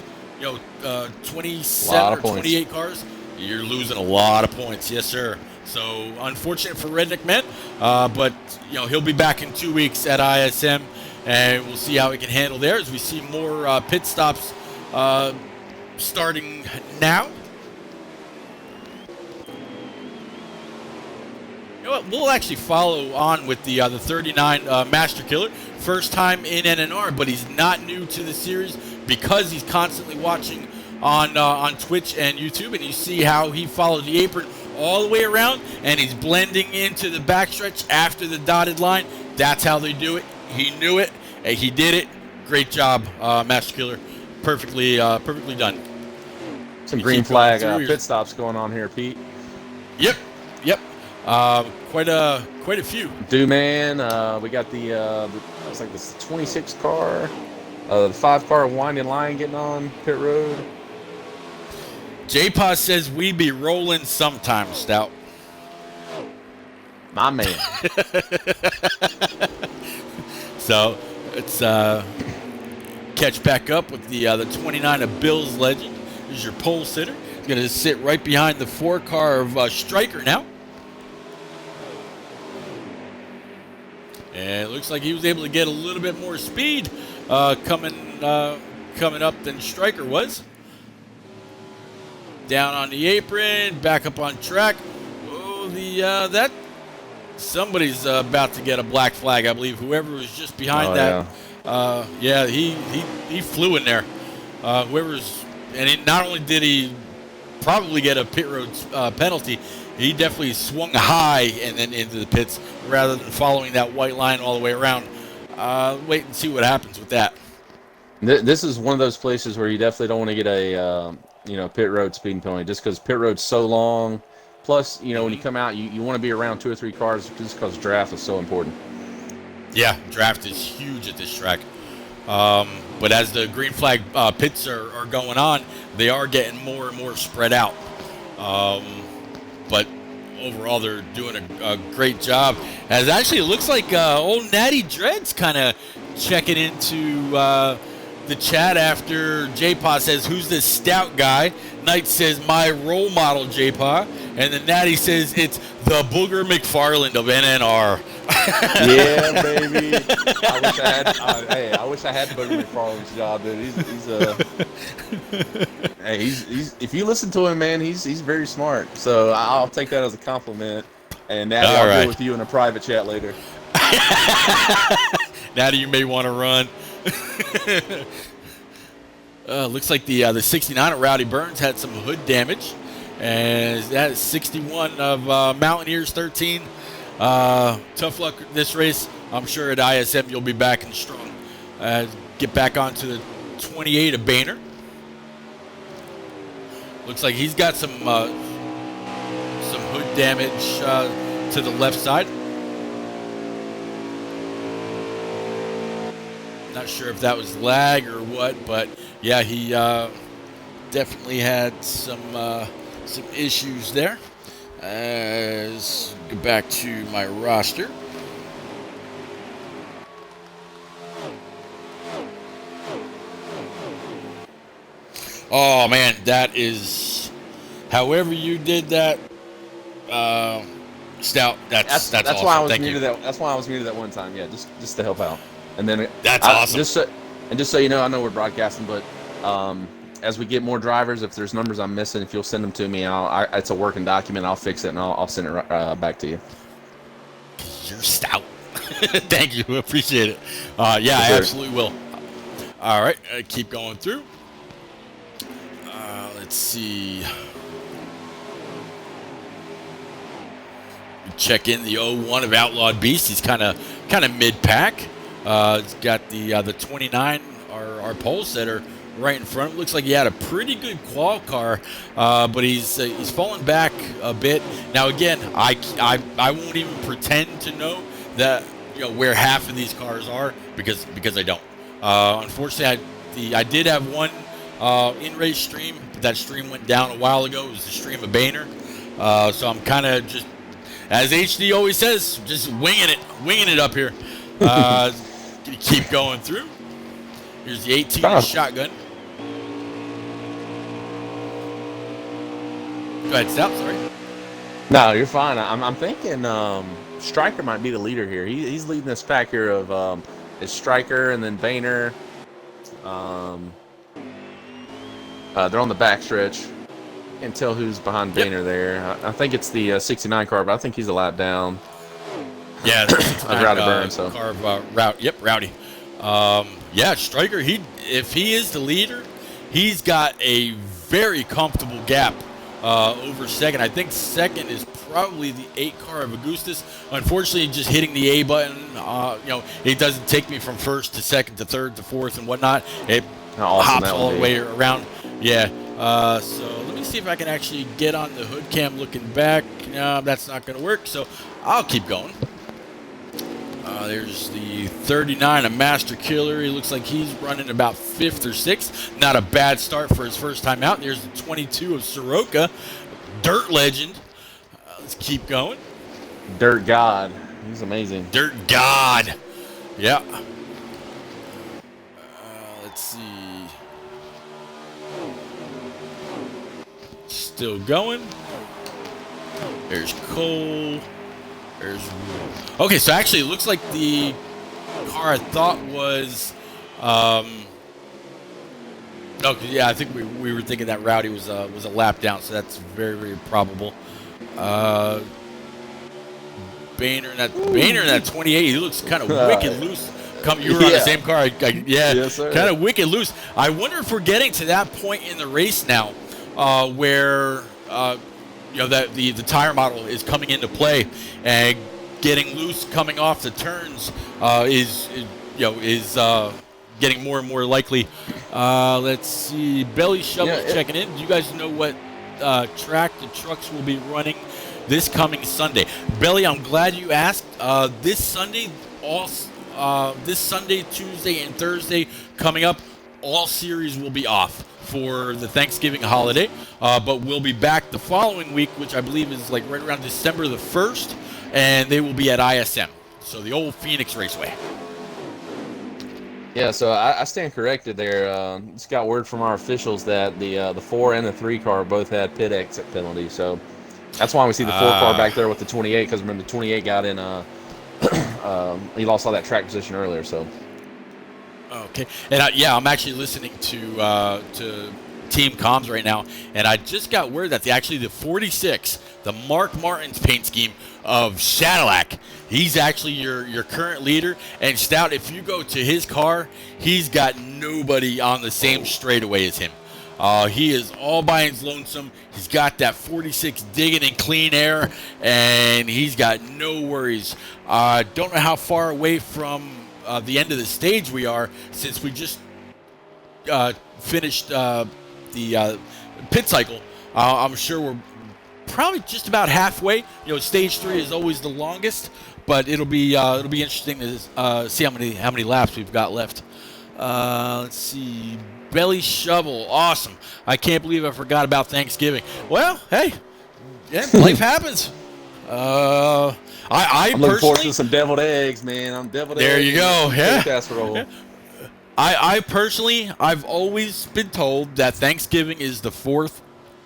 27 or 28 cars, you're losing a lot of points. Yes, sir. So unfortunate for Redneck Man, but he'll be back in 2 weeks at ISM, and we'll see how he can handle there as we see more pit stops starting now. You know what? We'll actually follow on with the 39 Master Killer. First time in NNR, but he's not new to the series because he's constantly watching on Twitch and YouTube, and you see how he followed the apron all the way around, and he's blending into the backstretch after the dotted line. That's how they do it. He knew it. He did it. Great job, Master Killer. Perfectly done. Some green flag pit stops going on here, Pete. Yep. Quite a few. Man, we got looks like this 26 car, the 5 car winding line getting on pit road. J-Pa says we be rolling sometime, Stout. My man. So let's catch back up with the 29 of Bill's Legend. Here's your pole sitter. He's going to sit right behind the 4 car of Stryker now. And it looks like he was able to get a little bit more speed coming up than Stryker was. Down on the apron, back up on track. Oh, that somebody's about to get a black flag, I believe. Whoever was just behind that. Yeah. He flew in there. Not only did he probably get a pit road penalty, he definitely swung high and then into the pits rather than following that white line all the way around. Wait and see what happens with that. This is one of those places where you definitely don't want to get a pit road speeding penalty, just because pit road's so long. Plus, when you come out, you want to be around 2 or 3 cars just because draft is so important. Yeah, draft is huge at this track. But as the green flag pits are going on, they are getting more and more spread out. But overall, they're doing a great job. As actually, it looks like old Natty Dread's kind of checking into the chat after J-Pa says, "Who's this Stout guy?" Knight says, "My role model, J-Pa." And then Natty says, "It's the Booger McFarland of NNR." Yeah, baby. I wish I had Booger McFarland's job, dude. He's if you listen to him, man, he's very smart. So I'll take that as a compliment. And Natty, I'll deal with you in a private chat later. Natty, you may want to run. Looks like the 69 of Rowdy Burns had some hood damage, and that is 61 of Mountaineers 13. Tough luck this race. I'm sure at ISM you'll be back and strong. Get back onto the 28 of Boehner. Looks like he's got some hood damage to the left side. Not sure if that was lag or what, but yeah, he definitely had some issues there. Let's get back to my roster. Oh man, that is. However you did that, Stout. That's awesome. why I was Thank muted. you. That's why I was muted that one time. Yeah, just to help out. And then That's awesome. Just so you know, I know we're broadcasting, but as we get more drivers, if there's numbers I'm missing, if you'll send them to me, it's a working document. I'll fix it and I'll send it back to you. You're stout. Thank you. Appreciate it. Yeah, yes, I absolutely will. All right, keep going through. Let's see. Check in the 01 of Outlawed Beast. He's kind of mid-pack. He's got the 29, our pole setter, right in front. Looks like he had a pretty good qual car, but he's fallen back a bit. Now again, I won't even pretend to know that where half of these cars are because I don't. Unfortunately, I did have one in-race stream. That stream went down a while ago. It was the stream of Boehner. So I'm kind of just, as HD always says, just winging it up here. Keep going through. Here's the 18 shotgun. Go ahead, Stout. Sorry. No, you're fine. I'm thinking Stryker might be the leader here. He's leading this pack here of it's Stryker and then Boehner. They're on the backstretch. Can't tell who's behind Boehner there. I think it's the 69 car, but I think he's a lap down. Yeah, Rowdy Burn. So car Rowdy. Yeah, Stryker. If he is the leader, he's got a very comfortable gap over second. I think second is probably the 8 car of Augustus. Unfortunately, just hitting the A button, it doesn't take me from first to second to third to fourth and whatnot. It hops all the way around. Yeah. So let me see if I can actually get on the hood cam looking back. No, that's not going to work. So I'll keep going. There's the 39, a Master Killer. He looks like he's running about 5th or 6th. Not a bad start for his first time out. There's the 22 of Soroka, Dirt Legend. Let's keep going. Dirt God. He's amazing. Dirt God. Yeah. Let's see. Still going. There's Cole. Okay, so actually it looks like the car I thought was yeah, I think we were thinking that Rowdy was a lap down, so that's very, very probable. Boehner in that 28, he looks kind of wicked loose. You were on the same car. Yes, sir. Kind of wicked loose. I wonder if we're getting to that point in the race now where that the tire model is coming into play, and getting loose coming off the turns is getting more and more likely. Let's see, Belly Shovel checking in. Do you guys know what track the trucks will be running this coming Sunday? Belly, I'm glad you asked. This Sunday, Tuesday, and Thursday coming up, all series will be off for the Thanksgiving holiday, but we'll be back the following week, which I believe is like right around December the 1st, and they will be at ISM, so the old Phoenix Raceway. Yeah, so I stand corrected there. Just got word from our officials that the 4 and the 3 car both had pit exit penalties, so that's why we see the 4 car back there with the 28, because remember the 28 got in, he lost all that track position earlier, so. Okay, and I'm actually listening to team comms right now, and I just got word that the 46, the Mark Martin's paint scheme of Cadillac, he's actually your current leader. And Stout, if you go to his car, he's got nobody on the same straightaway as him. He is all by his lonesome. He's got that 46 digging in clean air, and he's got no worries. Don't know how far away from the end of the stage we are, since we just finished the pit cycle. I'm sure we're probably just about halfway. Stage 3 is always the longest, but it'll be interesting to see how many laps we've got left. Let's see, Belly Shovel, awesome. I can't believe I forgot about Thanksgiving. Well, hey, Yeah, life happens. I I'm looking forward personally, to some deviled eggs, man. I'm deviled there eggs. you go. And Yeah. casserole. Yeah. I personally, I've always been told that Thanksgiving is the fourth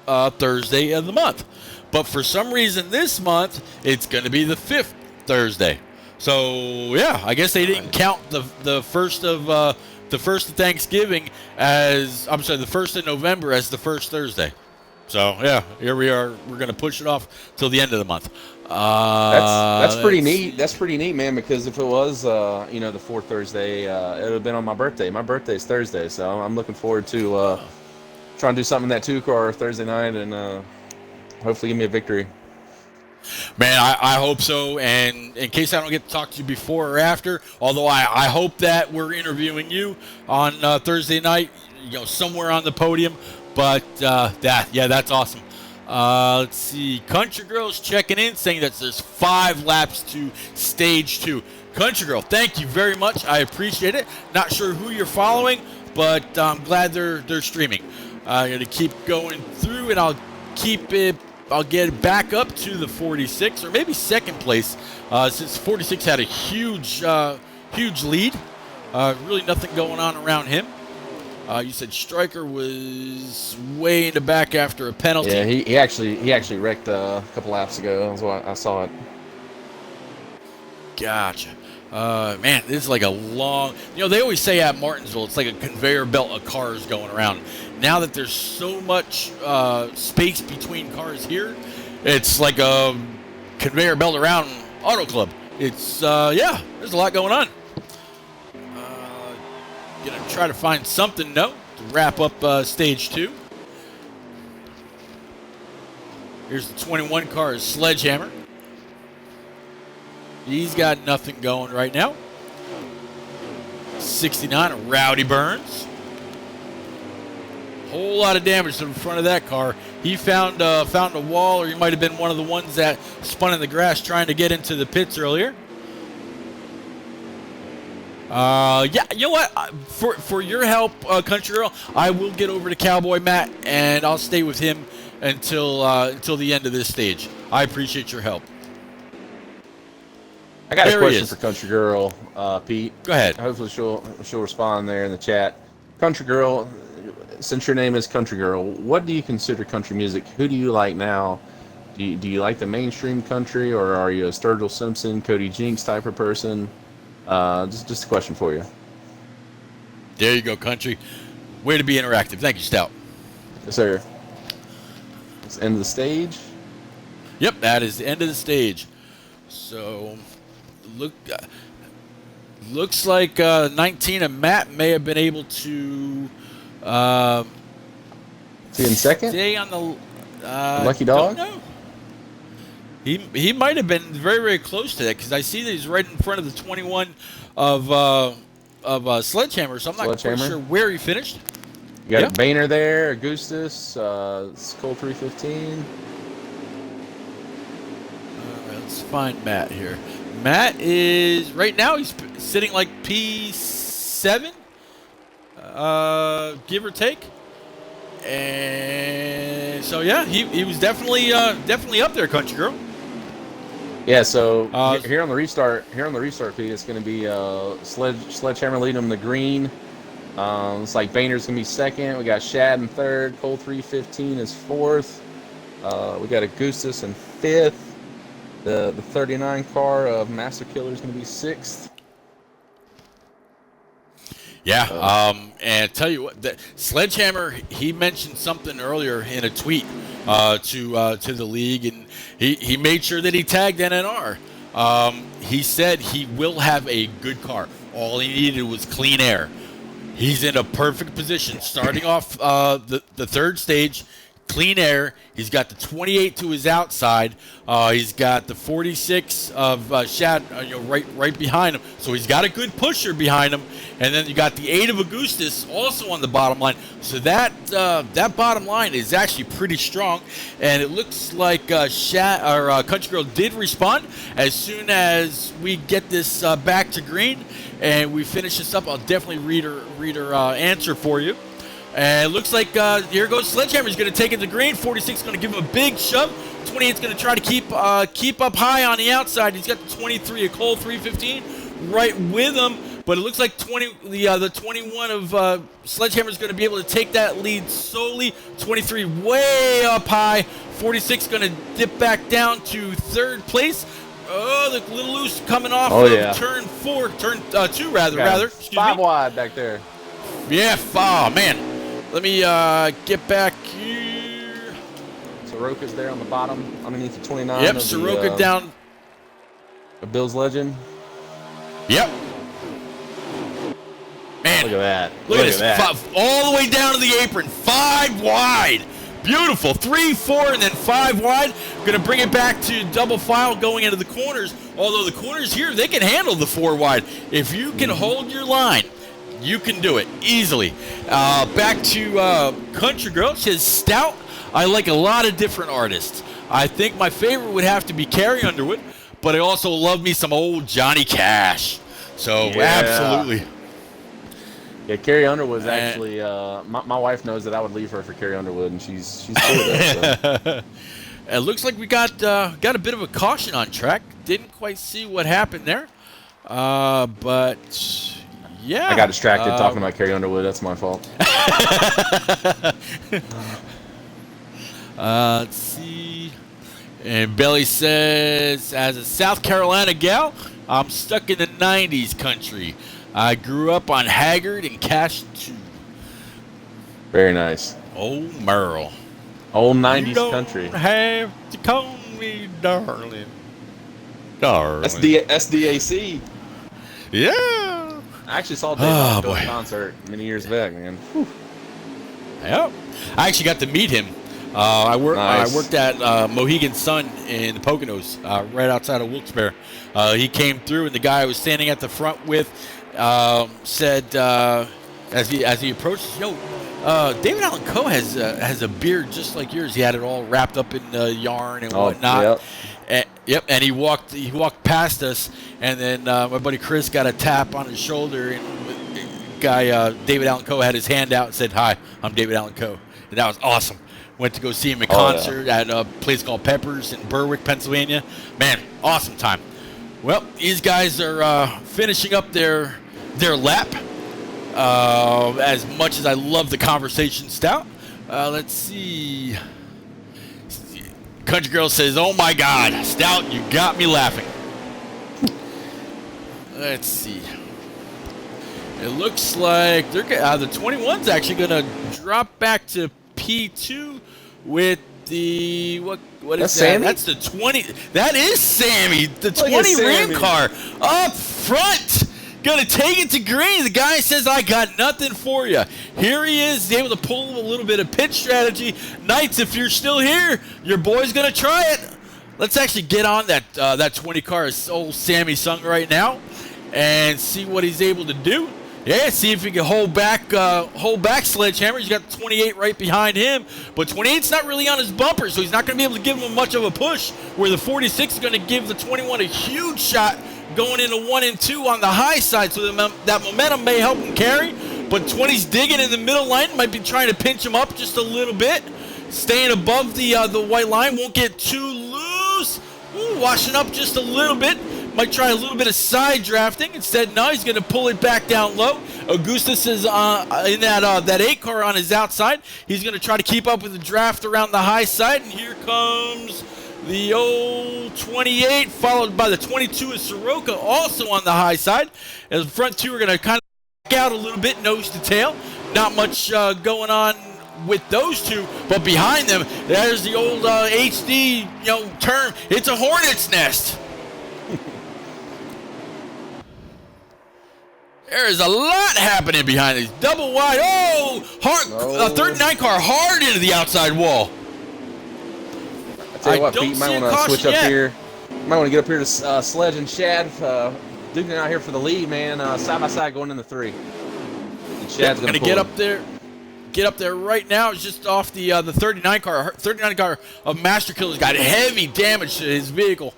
Thursday of the month. But for some reason this month, it's going to be the fifth Thursday. So, yeah, I guess they didn't count the first of Thanksgiving as, I'm sorry, the first of November as the first Thursday. So, yeah, here we are. We're going to push it off till the end of the month. That's pretty neat. That's pretty neat, man. Because if it was, the fourth Thursday, it would have been on my birthday. My birthday's Thursday, so I'm looking forward to trying to do something in that 2-car Thursday night and hopefully give me a victory. Man, I hope so. And in case I don't get to talk to you before or after, although I hope that we're interviewing you on Thursday night, somewhere on the podium. But that's awesome. Let's see. Country Girl's checking in, saying that there's 5 laps to stage 2. Country Girl, thank you very much. I appreciate it. Not sure who you're following, but I'm glad they're streaming. I'm going to keep going through, and I'll get it back up to the 46, or maybe second place, since 46 had a huge lead. Really nothing going on around him. You said Stryker was way in the back after a penalty. Yeah, he actually wrecked a couple laps ago. That's why I saw it. Gotcha. Man, this is like a long... they always say at Martinsville, it's like a conveyor belt of cars going around. Now that there's so much space between cars here, it's like a conveyor belt around Auto Club. It's, there's a lot going on. Gonna try to find something, to wrap up stage 2. Here's the 21 car, Sledgehammer. He's got nothing going right now. 69, Rowdy Burns. Whole lot of damage to the front of that car. He found a wall, or he might have been one of the ones that spun in the grass trying to get into the pits earlier. You know what? For your help, Country Girl, I will get over to Cowboy Matt, and I'll stay with him until the end of this stage. I appreciate your help. I got a question for Country Girl, Pete. Go ahead. Hopefully she'll respond there in the chat. Country Girl, since your name is Country Girl, what do you consider country music? Who do you like now? Do you like the mainstream country, or are you a Sturgill Simpson, Cody Jinks type of person? Just a question for you. There you go, Country. Way to be interactive. Thank you, Stout. Yes, sir. It's the end of the stage. Yep, that is the end of the stage. So, looks like 19 and Matt may have been able to is he in second? Stay on the Lucky Dog? Don't know. He might have been very, very close to that, because I see that he's right in front of the 21 of Sledgehammer, so I'm not quite sure where he finished. You got a Boehner there, Augustus, Cole 315. Let's find Matt here. Matt is, right now, he's sitting like P7, give or take. And so, yeah, he was definitely up there, Country Girl. Yeah, so here on the restart, Pete, it's going to be Sledgehammer leading them to green. It's like Boehner's going to be second. We got Shad in third. Cole 315 is fourth. We got Augustus in fifth. The 39 car of Master Killer is going to be sixth. Yeah, and I tell you what, that Sledgehammer, he mentioned something earlier in a tweet to the league, and he made sure that he tagged NNR. He said he will have a good car. All he needed was clean air. He's in a perfect position, starting off the third stage, clean air. He's got the 28 to his outside. He's got the 46 of Shad, right behind him. So he's got a good pusher behind him. And then you got the 8 of Augustus also on the bottom line. So that bottom line is actually pretty strong. And it looks like Country Girl did respond. As soon as we get this back to green and we finish this up, I'll definitely read her answer for you. And it looks like here goes Sledgehammer. He's going to take it to green. 46 is going to give him a big shove. 28 is going to try to keep up high on the outside. He's got the 23, a Cole 315, right with him. But it looks like the 21 of Sledgehammer is going to be able to take that lead solely. 23 way up high. 46 going to dip back down to third place. Oh, the little loose coming off turn 2 rather. Excuse 5 me. wide back there. Yeah, man. Let me get back here. Soroka's there on the bottom, underneath the 29. Yep, Soroka down. Bill's Legend. Yep. Man, look at that. Look at this. All the way down to the apron. 5 wide. Beautiful. 3, 4, and then 5 wide. Going to bring it back to double file going into the corners. Although the corners here, they can handle the 4 wide. If you can hold your line, you can do it easily. Back to Country Girl. She says, Stout, I like a lot of different artists. I think my favorite would have to be Carrie Underwood, but I also love me some old Johnny Cash. So, absolutely. Yeah, Carrie Underwood is actually, my wife knows that I would leave her for Carrie Underwood, and she's cool with that. So. It looks like we got a bit of a caution on track. Didn't quite see what happened there. But... yeah. I got distracted talking about Carrie Underwood. That's my fault. Let's see. And Belly says, as a South Carolina gal, I'm stuck in the 90s country. I grew up on Haggard and Cash 2. Very nice. Oh, Merle. Old 90s you don't country. Have to call me darling. Darling. SDAC. Yeah. I actually saw Dave go to a concert many years back, man. Whew. Yep. I actually got to meet him. I worked at Mohegan Sun in the Poconos, right outside of Wilkes-Barre. He came through, and the guy I was standing at the front with said, as he approached, David Allan Coe has a beard just like yours. He had it all wrapped up in yarn and whatnot. Yep. And he walked past us, and then my buddy Chris got a tap on his shoulder, and David Allan Coe had his hand out and said, "Hi, I'm David Allan Coe," and that was awesome. Went to go see him in concert at a place called Peppers in Berwick, Pennsylvania. Man, awesome time. Well, these guys are finishing up their lap. As much as I love the conversation, Stout. Let's see. Country Girl says, "Oh my God, Stout, you got me laughing." Let's see. It looks like the 21's actually going to drop back to P2 with the what is that? Sammy? That's the 20. That is Sammy, the 20 Ram car up front. Gonna take it to green. The guy says, "I got nothing for you." Here he is, able to pull a little bit of pitch strategy. Knights, if you're still here, your boy's gonna try it. Let's actually get on that 20 car as old Sammy sung right now, and see what he's able to do. Yeah, see if he can hold back Sledgehammer. He's got 28 right behind him, but 28's not really on his bumper, so he's not going to be able to give him much of a push, where the 46 is going to give the 21 a huge shot going into 1 and 2 on the high side, so that momentum may help him carry, but 20's digging in the middle line, might be trying to pinch him up just a little bit, staying above the white line, won't get too loose. Ooh, washing up just a little bit. Might try a little bit of side drafting. Instead, no, he's going to pull it back down low. Augustus is in that 8 car on his outside. He's going to try to keep up with the draft around the high side. And here comes the old 28, followed by the 22 of Soroka, also on the high side. And the front two are going to kind of back out a little bit, nose to tail. Not much going on with those two, but behind them, there's the old HD term. It's a hornet's nest. There is a lot happening behind these. Double wide. A 39 car hard into the outside wall. I tell you what, Pete, you might want to switch up here. You might want to get up here to Sledge and Shad. Duking out here for the lead, man. Side by side going in the 3. And Shad's going to get up there. Get up there right now. It's just off the 39 car. 39 car of Master Killer's got heavy damage to his vehicle.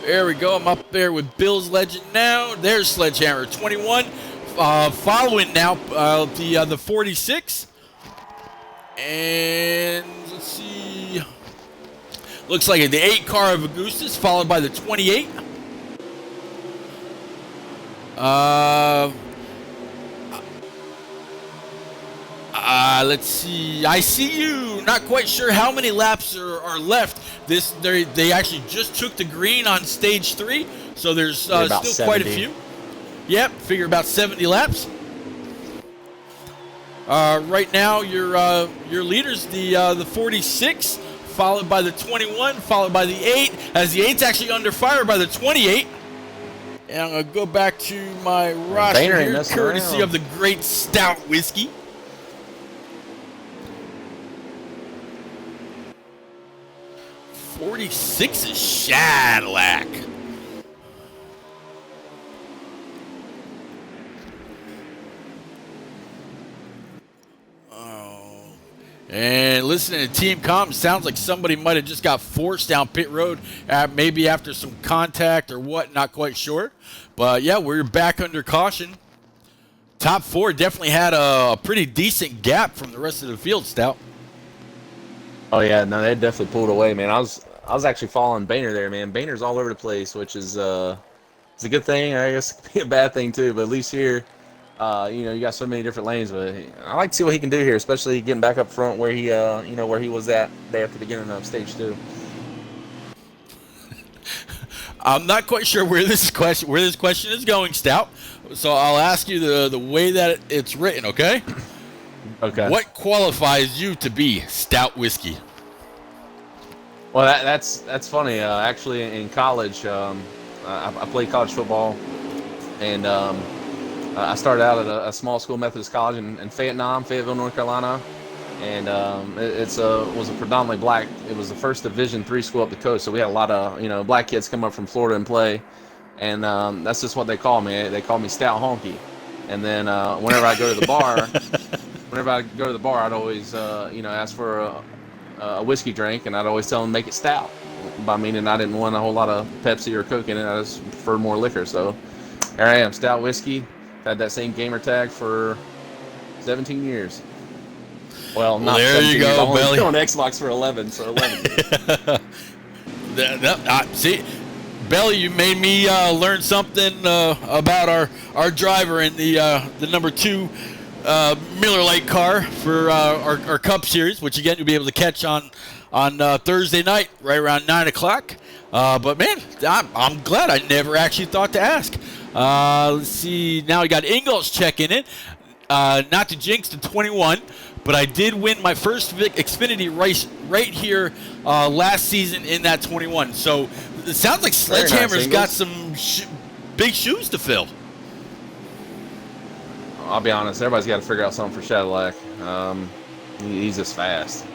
There we go. I'm up there with Bill's Legend now. There's Sledgehammer. 21 following now the 46. And let's see. Looks like the 8 car of Augustus, followed by the 28. Let's see. I see you. Not quite sure how many laps are left. They actually just took the green on stage 3, so there's still 70. quite a few. Yep, figure about 70 laps. Right now, your leader's the 46, followed by the 21, followed by the 8. As the 8's actually under fire by the 28. And I'm gonna go back to my roster here, courtesy of the great Stout Whiskey. '46 is Shadlack. And listening to Team Comm, sounds like somebody might have just got forced down pit road, maybe after some contact or what, not quite sure. But yeah, we're back under caution. Top 4 definitely had a pretty decent gap from the rest of the field, Stout. Oh yeah, no, they definitely pulled away, man. I was actually following Boehner there, man. Boehner's all over the place, which is it's a good thing. I guess it could be a bad thing too, but at least here, you got so many different lanes. But I like to see what he can do here, especially getting back up front where he, where he was at there at the beginning of stage 2. I'm not quite sure where this question is going, Stout. So I'll ask you the way that it's written, okay? Okay. What qualifies you to be Stout Whiskey? Well, that's funny. Actually, in college, I played college football, and I started out at a small school Methodist college in Fayetteville, North Carolina, and it was a predominantly black. It was the first Division III school up the coast, so we had a lot of black kids come up from Florida and play, and that's just what they call me. They call me Stout Honky, and then whenever I go to the bar, I'd always ask for a whiskey drink, and I'd always tell them to make it stout. By meaning I didn't want a whole lot of Pepsi or Coke in it. I just prefer more liquor. So here I am, Stout Whiskey. Had that same gamer tag for 17 years. Well, not there 17 you go, years. I only Belly. been on Xbox for 11, so 11 years. See, Belly, you made me learn something about our driver in the number 2 Miller Lite car for our Cup Series, which again you'll be able to catch on Thursday night right around 9 o'clock. But man, I'm glad I never actually thought to ask. Let's see. Now we got Ingalls checking in. Not to jinx the 21, but I did win my first Xfinity race right here last season in that 21. So it sounds like Sledgehammer's got some big shoes to fill. I'll be honest. Everybody's got to figure out something for Shadlack. He's just fast.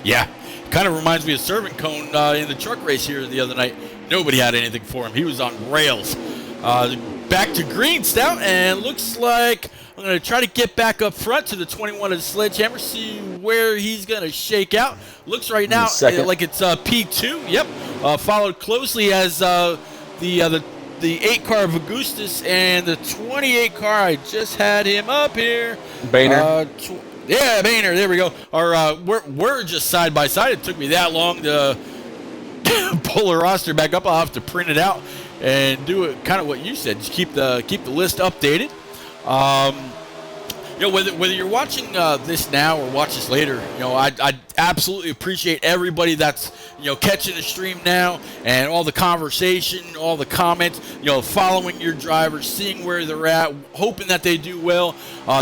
Yeah. Kind of reminds me of Servant Cone in the truck race here the other night. Nobody had anything for him. He was on rails. Back to green, Stout, and looks like I'm going to try to get back up front to the 21 of the Sledgehammer, see where he's going to shake out. Looks right now like it's P2. Yep. Followed closely as the 8 car of Augustus and the 28 car. I just had him up here. Boehner. Yeah, Boehner. There we go. We're just side by side. It took me that long to pull the roster back up. I'll have to print it out and do it kind of what you said. Just keep the list updated. Whether you're watching this now or watch this later, I absolutely appreciate everybody that's catching the stream now and all the conversation, all the comments, following your drivers, seeing where they're at, hoping that they do well.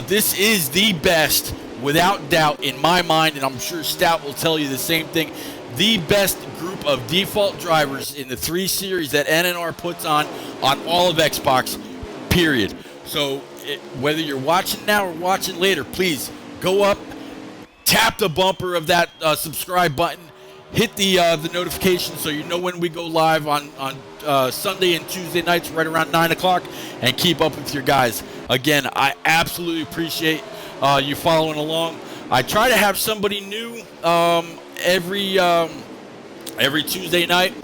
This is the best, without doubt, in my mind, and I'm sure Stout will tell you the same thing. The best group of default drivers in the 3 series that NNR puts on all of Xbox, period. So whether you're watching now or watching later, please go up, tap the bumper of that subscribe button, hit the notification so you know when we go live on Sunday and Tuesday nights right around 9 o'clock, and keep up with your guys. Again, I absolutely appreciate you following along. I try to have somebody new every Tuesday night.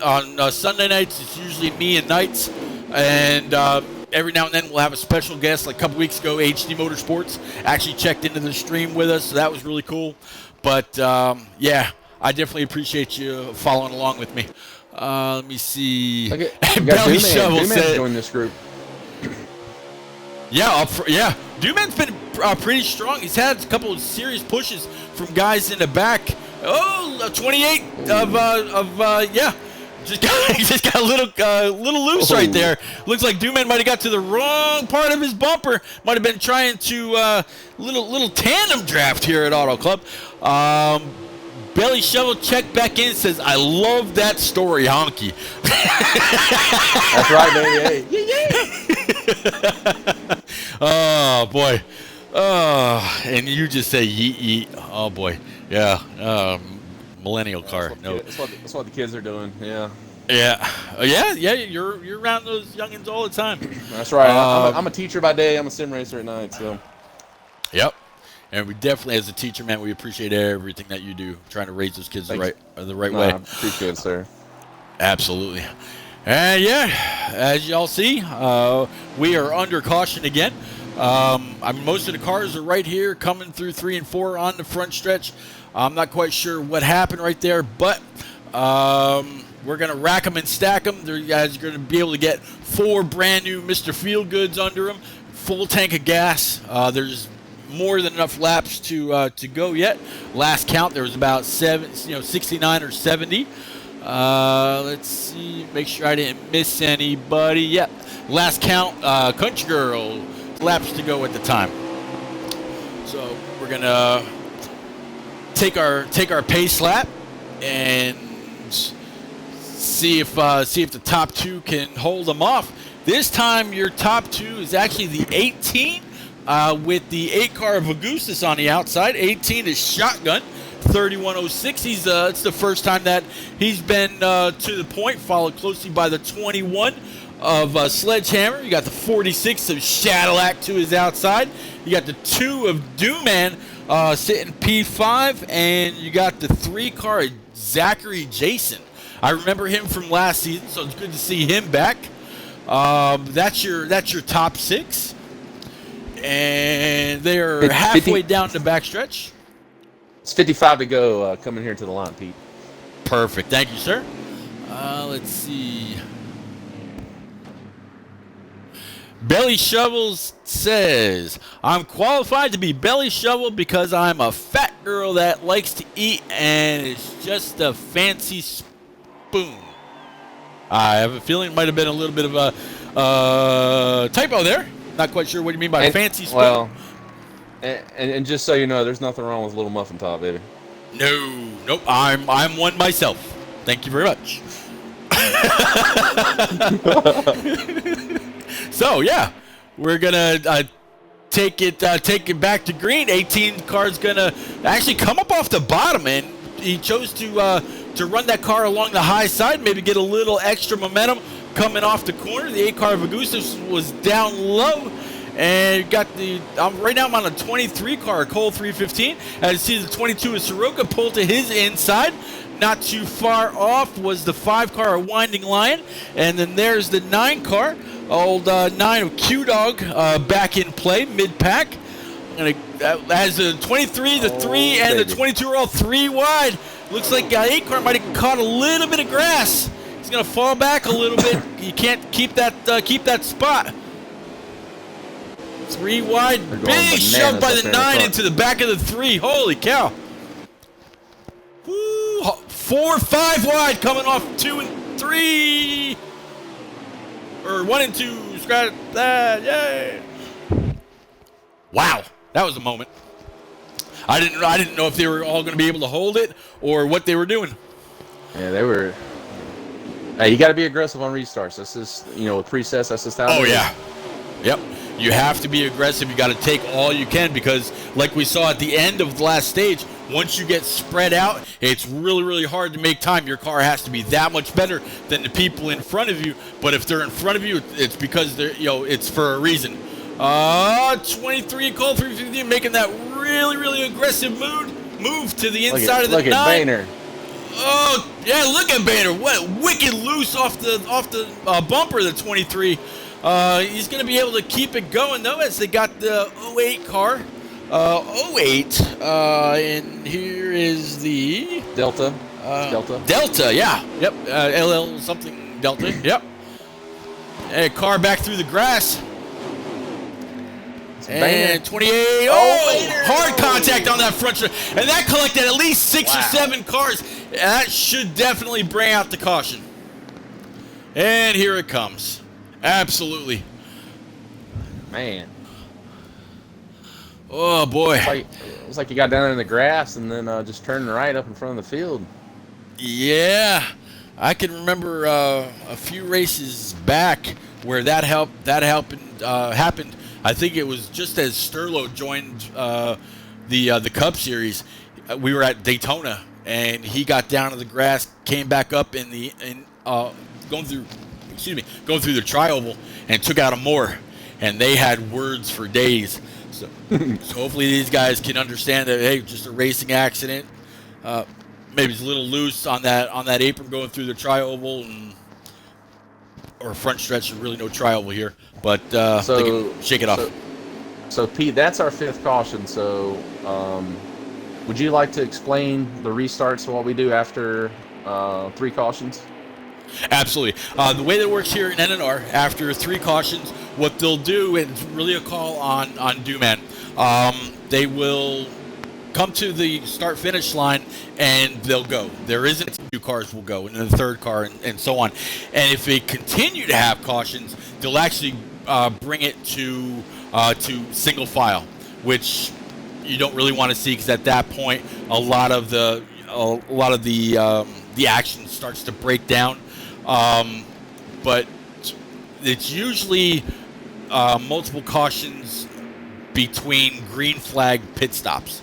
On Sunday nights, it's usually me and Knights. And every now and then we'll have a special guest. Like a couple weeks ago, HD Motorsports actually checked into the stream with us, so that was really cool. But yeah, I definitely appreciate you following along with me. Let me see. Okay. Belly Shovel said, join this group. Yeah, yeah. Dewman's been pretty strong. He's had a couple of serious pushes from guys in the back. Oh, 28 yeah. He just got a little loose right there. Looks like Dewman might have got to the wrong part of his bumper. Might have been trying to little tandem draft here at Auto Club. Belly Shovel checked back in, says, I love that story, Honky. That's right, baby. Hey. Oh, boy. Oh, and you just say yeet, yeet. Oh, boy. Yeah. Millennial car. No. That's what the kids are doing, yeah. Yeah. Yeah, you're around those youngins all the time. That's right. I'm a teacher by day. I'm a sim racer at night, so. Yep. And we definitely, as a teacher, man, we appreciate everything that you do, trying to raise those kids the right way. I appreciate it, sir. Absolutely. And yeah, as y'all see, we are under caution again. Most of the cars are right here coming through 3 and 4 on the front stretch. I'm not quite sure what happened right there, but we're going to rack them and stack them. You guys are going to be able to get 4 brand new Mr. Feelgoods under them, full tank of gas. There's more than enough laps to go yet. Last count, there was about 69 or 70. Let's see, make sure I didn't miss anybody. Yep, last count, Country Girl, laps to go at the time. So we're gonna take our pace lap and see if the top 2 can hold them off. This time, your top 2 is actually the 18. With the 8 car of Augustus on the outside. 18 is Shotgun, 3106. It's the first time that he's been to the point, followed closely by the 21 of Sledgehammer. You got the 46 of Shadowlack to his outside. You got the 2 of Dewman sitting P5, and you got the 3 car of Zachary Jason. I remember him from last season, so it's good to see him back. That's your top 6. And they're halfway down the backstretch. It's 55 to go coming here to the line, Pete. Perfect. Thank you, sir. Let's see. Belly Shovels says, I'm qualified to be Belly Shovel because I'm a fat girl that likes to eat and it's just a fancy spoon. I have a feeling it might have been a little bit of a typo there. Not quite sure what you mean by fancy spoon. Well, and just so you know, there's nothing wrong with a little muffin top, baby. Nope. I'm one myself. Thank you very much. So yeah, we're gonna take it back to green. 18 car's gonna actually come up off the bottom, and he chose to run that car along the high side, maybe get a little extra momentum coming off the corner. The 8 car of Augustus was down low, and you got right now I'm on a 23 car, Cole 315. As you see, the 22 of Soroka pulled to his inside. Not too far off was the 5 car of Winding Lion, and then there's the 9 car, old 9 of Q-Dog back in play, mid-pack. As the 23, the 3, and the 22 are all 3 wide. Looks like 8 car might have caught a little bit of grass. He's going to fall back a little bit. You can't keep that spot. 3 wide, big shove by the 9 into the back of the 3. Holy cow. Woo, 4, 5 wide coming off 2 and 3. Or 1 and 2. Scratch that. Yay. Wow. That was a moment. I didn't know if they were all going to be able to hold it or what they were doing. Yeah, they were. Hey, you got to be aggressive on restarts. That's just, with presets, that's just how it is. Yeah. Yep. You have to be aggressive. You got to take all you can because, like we saw at the end of the last stage, once you get spread out, it's really, really hard to make time. Your car has to be that much better than the people in front of you. But if they're in front of you, it's because they're, it's for a reason. 23 Cole 350 making that really, really aggressive move to the inside of the 9. Look at Boehner. Oh yeah, look at Boehner. What wicked loose off the bumper of the 23. He's going to be able to keep it going, though, as they got the '08 car. '08, and here is the... Delta. Delta. Delta, yeah. Yep, LL something Delta, yep. And a car back through the grass. And 28. Oh, hard contact on that front straight. And that collected at least 6 or 7 cars. That should definitely bring out the caution. And here it comes. Absolutely. Man. Oh, boy. It's like you got down in the grass and then just turning right up in front of the field. Yeah. I can remember a few races back where that happened. I think it was just as Sterlo joined the Cup Series. We were at Daytona, and he got down to the grass, came back up going through the tri-oval, and took out a Moore, and they had words for days. So hopefully these guys can understand that, hey, just a racing accident. Maybe it's a little loose on that apron going through the tri-oval, or front stretch. There's really no tri-oval here, but they can shake it off. So Pete, that's our 5th caution. So would you like to explain the restarts and what we do after 3 cautions? Absolutely. The way that it works here in NNR, after 3 cautions, what they'll do, and it's really a call on Dooman, they will come to the start-finish line, and they'll go. There isn't 2 cars will go, and then the 3rd car, and so on. And if they continue to have cautions, they'll actually bring it to single file, which you don't really want to see, because at that point, a lot of the action starts to break down. But it's usually multiple cautions between green flag pit stops.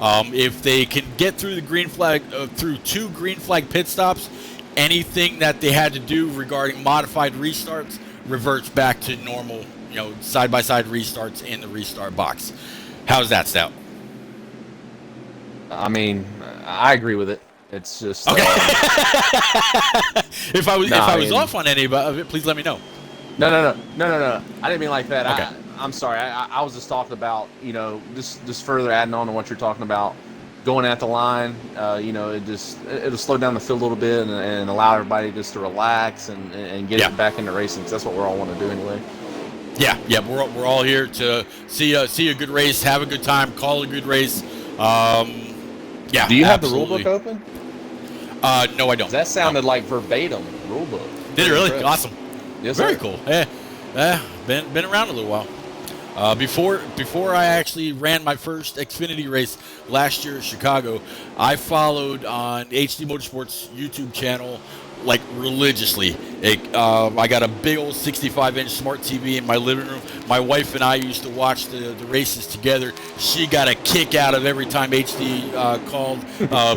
If they can get through the green flag, through 2 green flag pit stops, anything that they had to do regarding modified restarts reverts back to normal, side-by-side restarts in the restart box. How's that, Stout? I mean, I agree with it. It's just okay. If I was off on any of it, please let me know. No. I didn't mean like that. Okay. I'm sorry. I was just talking about, just further adding on to what you're talking about, going at the line. It'll slow down the field a little bit and allow everybody just to relax and get it back into racing, because that's what we all want to do anyway. Yeah. We're all here to see a good race, have a good time, call a good race. Yeah. Do you have absolutely. the rule book open? No, I don't. That sounded like verbatim rule book. Did it really? Awesome. Yes, very sir. Cool. Been around a little while. Before I actually ran my first Xfinity race last year in Chicago, I followed on HD Motorsports YouTube channel like religiously. I got a big old 65-inch smart TV in my living room. My wife and I used to watch the races together. She got a kick out of every time HD called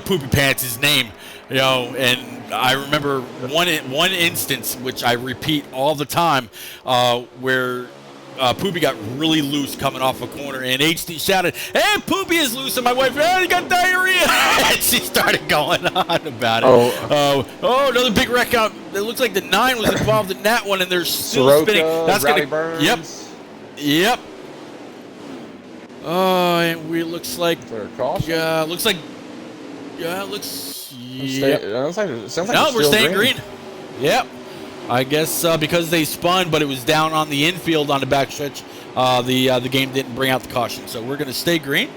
Poopy Pants his name. And I remember one instance, which I repeat all the time, where Poopy got really loose coming off a corner, and HD shouted, "Hey, Poopy is loose!" And my wife, "Hey, he got diarrhea!" And she started going on about it. Another big wreck out. It looks like the 9 was involved in that one, and they're still Soroka, spinning. That's Rowdy gonna. Burns. Yep. And looks like. Is there a caution? Looks like. Yeah, looks. Yep. Sounds like No, it's we're still staying green. Yep. I guess because they spun, but it was down on the infield on the backstretch. The game didn't bring out the caution, so we're going to stay green.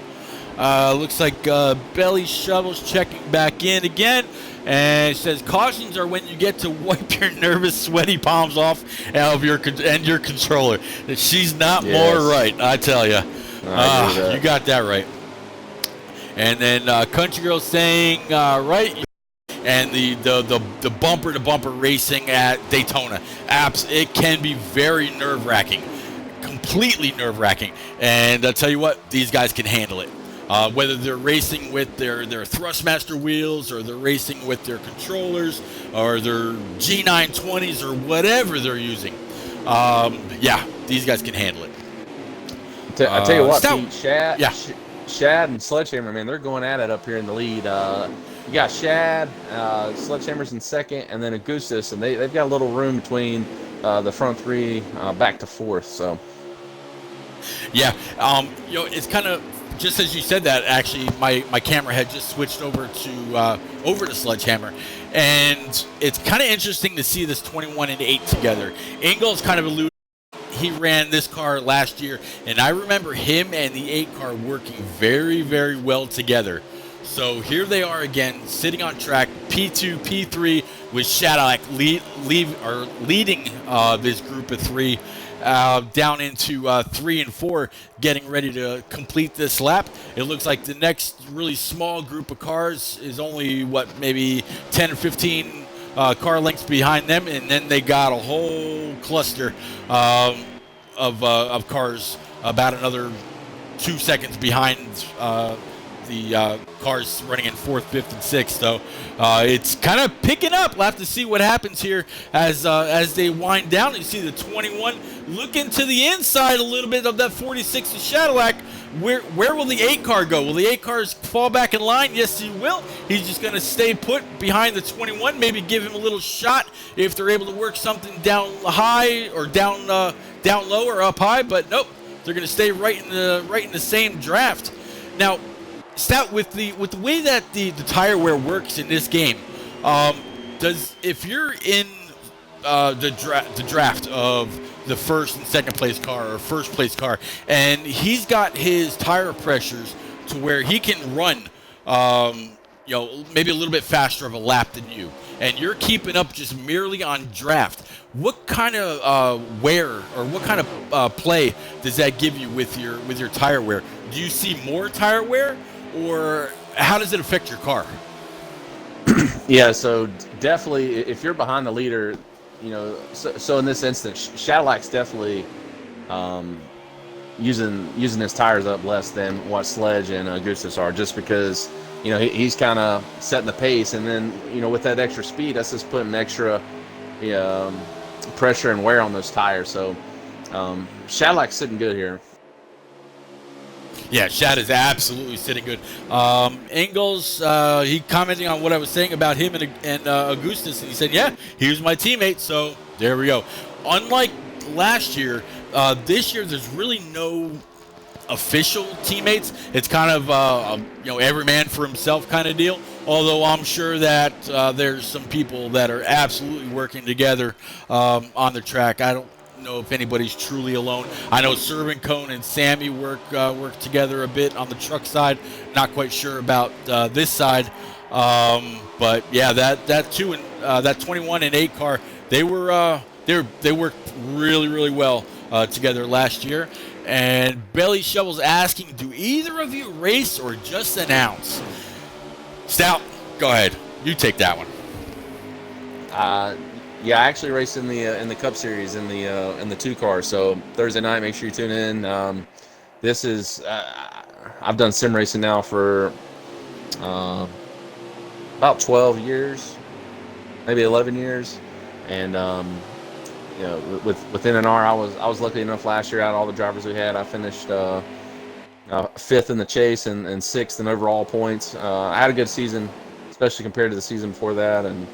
Looks like Belly Shovels checking back in again, and it says cautions are when you get to wipe your nervous, sweaty palms off of your controller. She's not more right, I tell you. You got that right. And then Country Girl saying right. And the bumper-to-bumper racing at Daytona, it can be very nerve-wracking, completely nerve-wracking. And I'll tell you what, these guys can handle it. Whether they're racing with their Thrustmaster wheels, or they're racing with their controllers, or their G920s, or whatever they're using. These guys can handle it. I tell you what, Pete, Shad and Sledgehammer, man, they're going at it up here in the lead. You got Shad, Sledgehammer's in second, and then Augustus, and they've got a little room between the front three back to fourth. So, Yeah, it's kind of just as you said that. Actually, my camera had just switched over to Sledgehammer, and it's kind of interesting to see this 21 and 8 together. Engel's kind of alluded. He ran this car last year, and I remember him and the 8 car working very, very well together. So here they are again, sitting on track, P2, P3, with Shadalak leading this group of 3 down into 3 and 4, getting ready to complete this lap. It looks like the next really small group of cars is only, maybe 10 or 15 car lengths behind them, and then they got a whole cluster of cars about another 2 seconds behind the cars running in 4th, 5th, and 6th. So it's kind of picking up. We'll have to see what happens here as they wind down. You see the 21 looking to the inside a little bit of that 46 of Shadowlack. Where will the 8 car go? Will the 8 cars fall back in line? Yes, he will. He's just going to stay put behind the 21, maybe give him a little shot if they're able to work something down high or down low or up high. But nope, they're going to stay right in the same draft. Now, Stout, with the way that the tire wear works in this game, if you're in the draft of the first and second place car or first place car, and he's got his tire pressures to where he can run, maybe a little bit faster of a lap than you, and you're keeping up just merely on draft, what kind of wear or what kind of play does that give you with your tire wear? Do you see more tire wear, or how does it affect your car? Yeah, so definitely if you're behind the leader, so in this instance, Shadowlack's definitely using his tires up less than what Sledge and Augustus are, just because he's kind of setting the pace, and then with that extra speed, that's just putting extra pressure and wear on those tires. So Shadowlack's sitting good here. Yeah, Shad is absolutely sitting good. Engels, he commenting on what I was saying about him and Augustus, and he said, yeah, he was my teammate, so there we go. Unlike last year, this year there's really no official teammates. It's kind of, every man for himself kind of deal, although I'm sure that there's some people that are absolutely working together on the track. I don't know if anybody's truly alone. I know Servant Cone and Sammy work together a bit on the truck side. Not quite sure about this side, but yeah, that 21 and 8 car, they worked really, really well together last year. And Belly Shovel's asking, do either of you race or just announce? Stout, go ahead, you take that one. Yeah, I actually raced in the Cup Series in the 2 car. So Thursday night, make sure you tune in. This is I've done sim racing now for about 12 years, maybe 11 years, and with NNR, I was lucky enough last year out of all the drivers we had. I finished 5th in the chase and 6th in overall points. I had a good season, especially compared to the season before that, and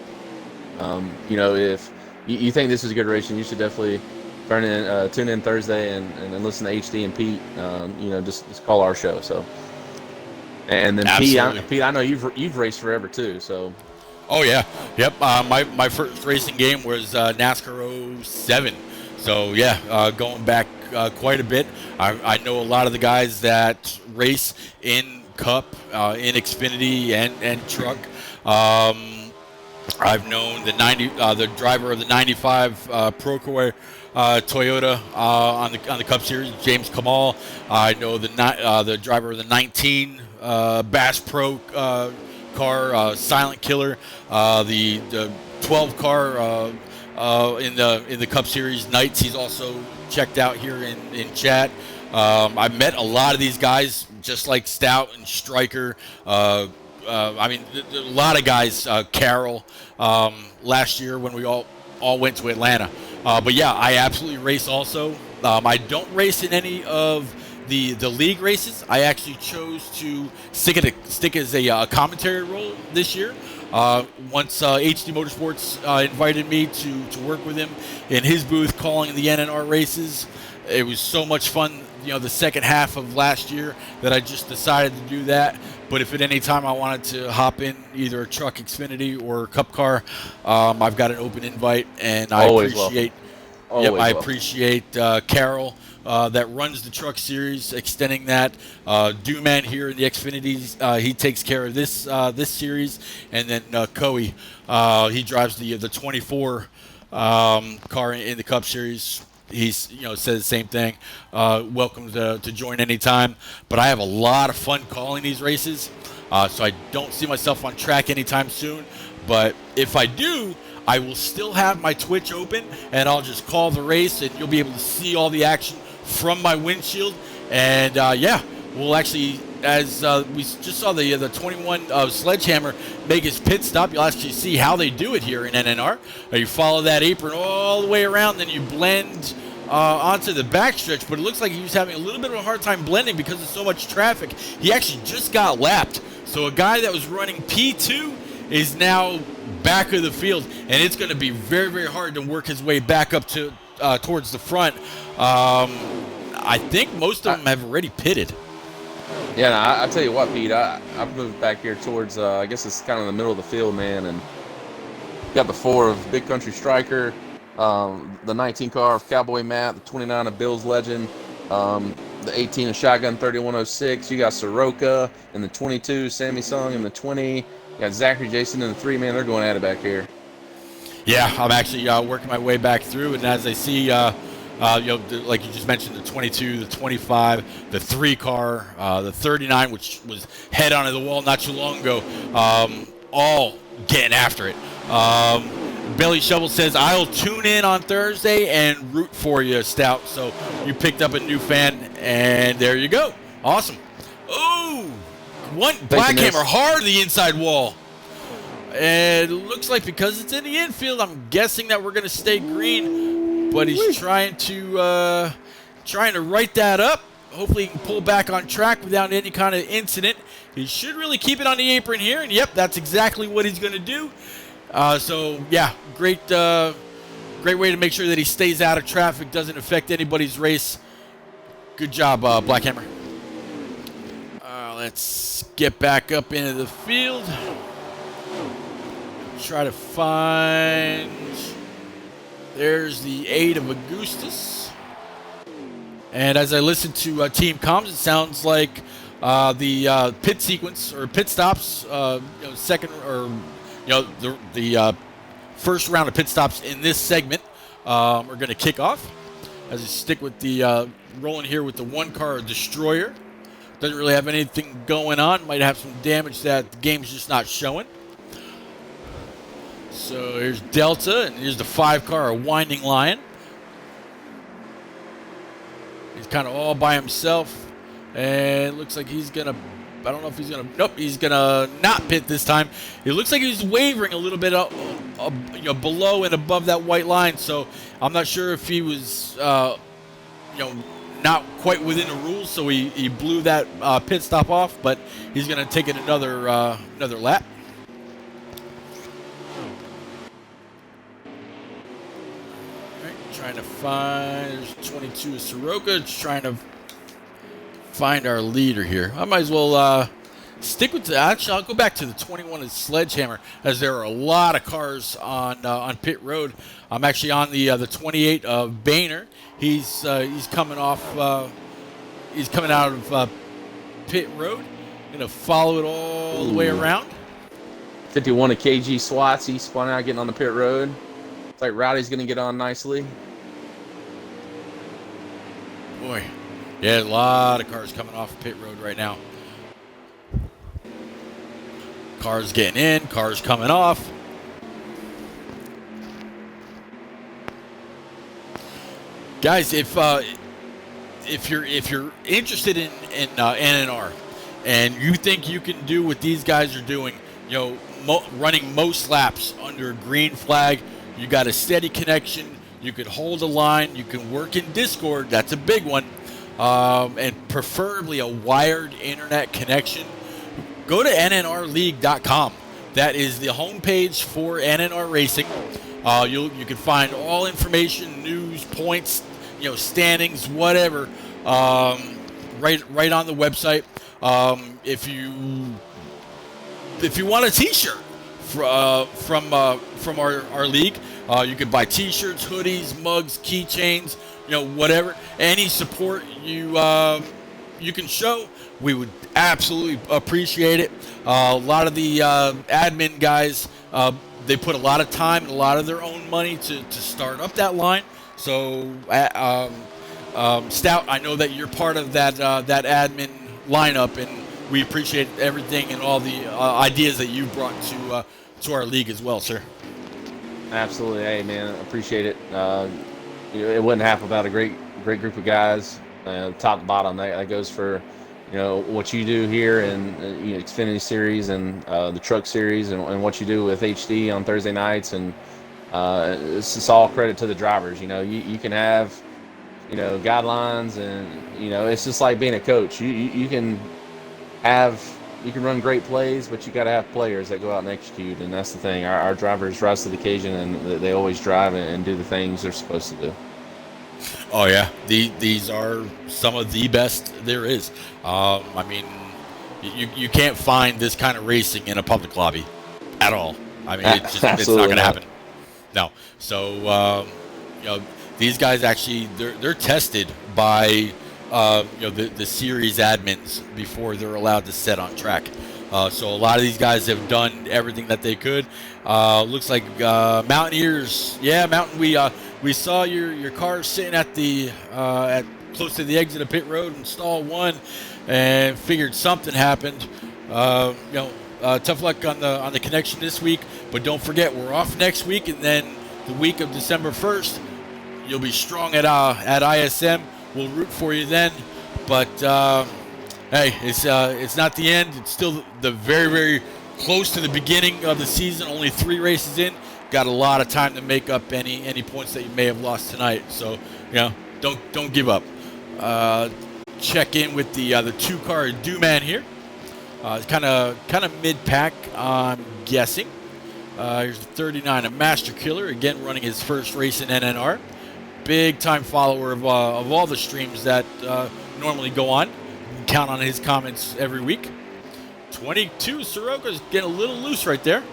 if you think this is a good racing, you should definitely tune in Thursday and listen to HD and Pete. Just call our show. So, and then Pete, I know you've raced forever too. So, oh yeah, yep. My first racing game was NASCAR 07. So yeah, going back quite a bit. I know a lot of the guys that race in Cup, in Xfinity and truck. I've known the driver of the 95 Procore Toyota on the Cup Series, James Kamal. I know the driver of the 19 Bass Pro car, Silent Killer. The 12 car in the Cup Series Knights. He's also checked out here in chat. I met a lot of these guys, just like Stout and Stryker. A lot of guys, Carroll, last year when we all went to Atlanta. But yeah, I absolutely race also. I don't race in any of the league races, I actually chose to stick as a commentary role this year. Once HD Motorsports invited me to work with him in his booth calling the NNR races, it was so much fun. The second half of last year that I just decided to do that. But if at any time I wanted to hop in either a truck Xfinity or Cup car, I've got an open invite, and I appreciate. I appreciate Carol that runs the truck series, extending that. Dooman here in the Xfinities, he takes care of this series, and then Coey, he drives the 24 car in the Cup series. He's says the same thing. Welcome to join anytime. But I have a lot of fun calling these races, so I don't see myself on track anytime soon. But if I do, I will still have my Twitch open, and I'll just call the race, and you'll be able to see all the action from my windshield. And we'll actually, as we just saw the 21 Sledgehammer make his pit stop, you'll actually see how they do it here in NNR. You follow that apron all the way around, then you blend onto the backstretch, but it looks like he was having a little bit of a hard time blending because of so much traffic. He actually just got lapped. So a guy that was running P2 is now back of the field, and it's going to be very, very hard to work his way back up to towards the front. I think most of them have already pitted. Yeah, I tell you what, Pete, I've moved back here towards, I guess it's kind of the middle of the field, man, and got the 4 of Big Country Striker, the 19 car of Cowboy Matt, the 29 of Bill's Legend, the 18 of Shotgun 3106. You got Soroka in the 22, Sammy Sung in the 20. You got Zachary Jason in the 3. Man, they're going at it back here. Yeah, I'm actually working my way back through, and as I see, like you just mentioned, the 22, the 25, the 3 car, the 39, which was head onto the wall not too long ago, all getting after it. Billy Shovel says, I'll tune in on Thursday and root for you, Stout. So you picked up a new fan, and there you go. Awesome. Oh, one Black Hammer hard the inside wall. And it looks like because it's in the infield, I'm guessing that we're going to stay green. But he's trying to write that up. Hopefully he can pull back on track without any kind of incident. He should really keep it on the apron here. And, yep, that's exactly what he's going to do. So, yeah, great way to make sure that he stays out of traffic, doesn't affect anybody's race. Good job, Black Hammer. Let's get back up into the field. Try to find... There's the 8 of Augustus. And as I listen to team comms, it sounds like the pit sequence or pit stops, second or... the first round of pit stops in this segment are going to kick off as we stick with the rolling here with the 1 car Destroyer. Doesn't really have anything going on. Might have some damage that the game's just not showing. So here's Delta, and here's the 5 car, a Winding Lion. He's kind of all by himself, and it looks like he's going to... I don't know if he's going to... Nope, he's going to not pit this time. It looks like he's wavering a little bit below and above that white line, so I'm not sure if he was, not quite within the rules, so he blew that pit stop off, but he's going to take it another lap. All right, trying to find... There's 22 of Soroka. Just trying to find our leader here. I might as well stick with the... Actually, I'll go back to the 21 of Sledgehammer, as there are a lot of cars on pit road. I'm actually on the 28 of Boehner. He's coming off... he's coming out of pit road. Gonna follow it all the way around. 51 of KG Swats. He spun out getting on the pit road. It's like Rowdy's gonna get on nicely. Boy. Yeah, a lot of cars coming off pit road right now. Cars getting in, cars coming off. Guys, if you're interested in NNR and you think you can do what these guys are doing, running most laps under a green flag, you got a steady connection, you can hold a line, you can work in Discord, that's a big one. and preferably a wired internet connection, go to nnrleague.com. That is the homepage for NNR Racing. You can find all information, news, points, standings, whatever, right on the website. If you want a T-shirt from our league, you can buy T-shirts, hoodies, mugs, keychains, whatever. Any support you can show, we would absolutely appreciate it. A lot of the admin guys, they put a lot of time and a lot of their own money to start up that line. So, Stout, I know that you're part of that admin lineup, and we appreciate everything and all the ideas that you brought to our league as well, sir. Absolutely. Hey, man, appreciate it. It wouldn't happen without a great group of guys, top to bottom. That goes for, what you do here and Xfinity Series and the Truck Series and what you do with HD on Thursday nights. And it's just all credit to the drivers. You can have, guidelines, and, it's just like being a coach. You can run great plays, but you got to have players that go out and execute, and that's the thing. Our drivers rise to the occasion, and they always drive and do the things they're supposed to do. Oh yeah, these are some of the best there is. I mean, you can't find this kind of racing in a public lobby at all. I mean, it's not going to happen. No. So these guys actually they're tested by the series admins before they're allowed to set on track. So a lot of these guys have done everything that they could. Looks like Mountaineers. Yeah, Mountain. We saw your car sitting at close to the exit of pit road in stall 1, and figured something happened. Tough luck on the connection this week, but don't forget we're off next week, and then the week of December 1st, you'll be strong at ISM. We'll root for you then, but hey, it's not the end. It's still the very, very close to the beginning of the season. Only 3 races in. Got a lot of time to make up any points that you may have lost tonight. So don't give up. Check in with the 2-car Dooman here. Kind of mid-pack, I'm guessing. Here's the 39, a Master Killer, again running his first race in NNR. Big time follower of all the streams that normally go on. Count on his comments every week. 22, Soroka's getting a little loose right there.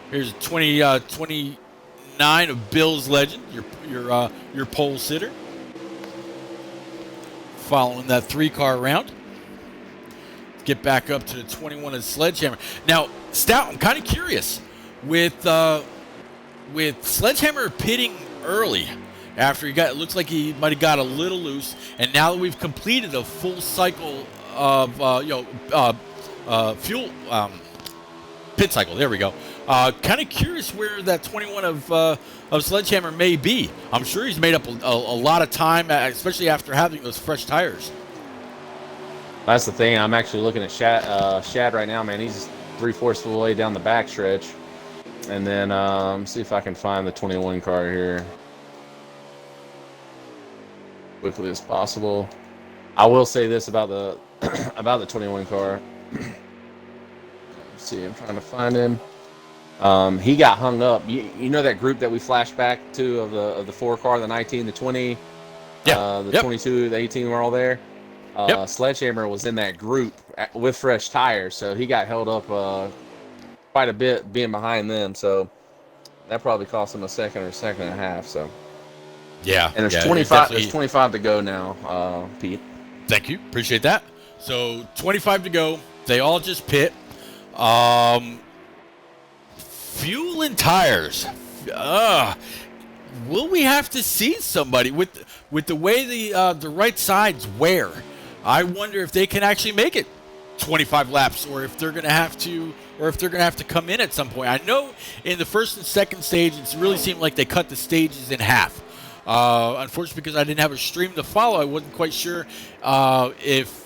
Here's 29 of Bill's Legend, your pole sitter. Following that 3-car round. Get back up to the 21 of Sledgehammer. Now, Stout, I'm kind of curious with Sledgehammer pitting early after it looks like he might have got a little loose, and now that we've completed a full cycle of fuel pit cycle, there we go. Kind of curious where that 21 of Sledgehammer may be. I'm sure he's made up a lot of time, especially after having those fresh tires. That's the thing. I'm actually looking at Shad right now, man. He's 3/4 of the way down the back stretch. And then see if I can find the 21 car here quickly as possible. I will say this about the about the 21 car. Let's see, I'm trying to find him. He got hung up. You know that group that we flashed back to of the 4-car, the 19, the 20, the 22, the 18 were all there. Sledgehammer was in that group with fresh tires, so he got held up quite a bit being behind them. So that probably cost him a second or a second and a half. So yeah, and there's 25. There's 25 to go now, Pete. Thank you, appreciate that. So 25 to go. They all just pit. Fuel and tires. Will we have to see somebody with the way the right sides wear? I wonder if they can actually make it 25 laps, or if they're going to have to come in at some point. I know in the first and second stage, it really seemed like they cut the stages in half. Unfortunately, because I didn't have a stream to follow, I wasn't quite sure if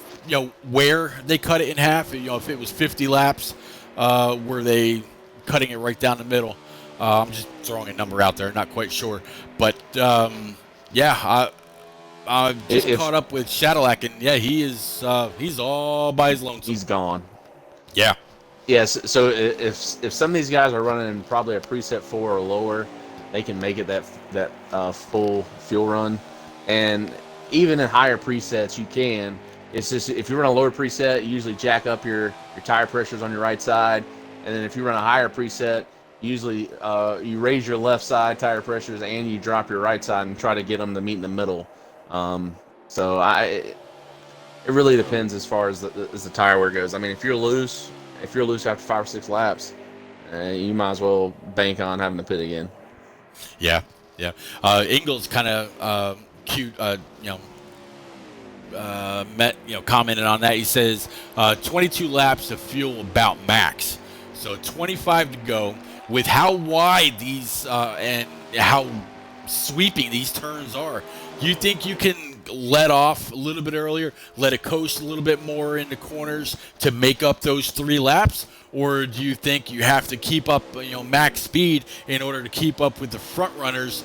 where they cut it in half. If it was 50 laps, were they cutting it right down the middle? I'm just throwing a number out there, not quite sure. But just If caught up with Shadowlack, and yeah, he's all by his lonesome. he's gone. Yeah. Yes. So if some of these guys are running probably a preset 4 or lower, they can make it that full fuel run. And even in higher presets, you can. It's just if you run a lower preset, you usually jack up your tire pressures on your right side, and then if you run a higher preset, usually you raise your left side tire pressures and you drop your right side and try to get them to meet in the middle. So it really depends as far as the tire wear goes. I mean, if you're loose after 5 or 6 laps, you might as well bank on having to pit again. Yeah. Ingles kind of cute, commented on that. He says 22 laps of fuel about max, so 25 to go. With how wide these and how sweeping these turns are, you think you can let off a little bit earlier, let it coast a little bit more in the corners to make up those 3 laps? Or do you think you have to keep up, max speed in order to keep up with the front runners,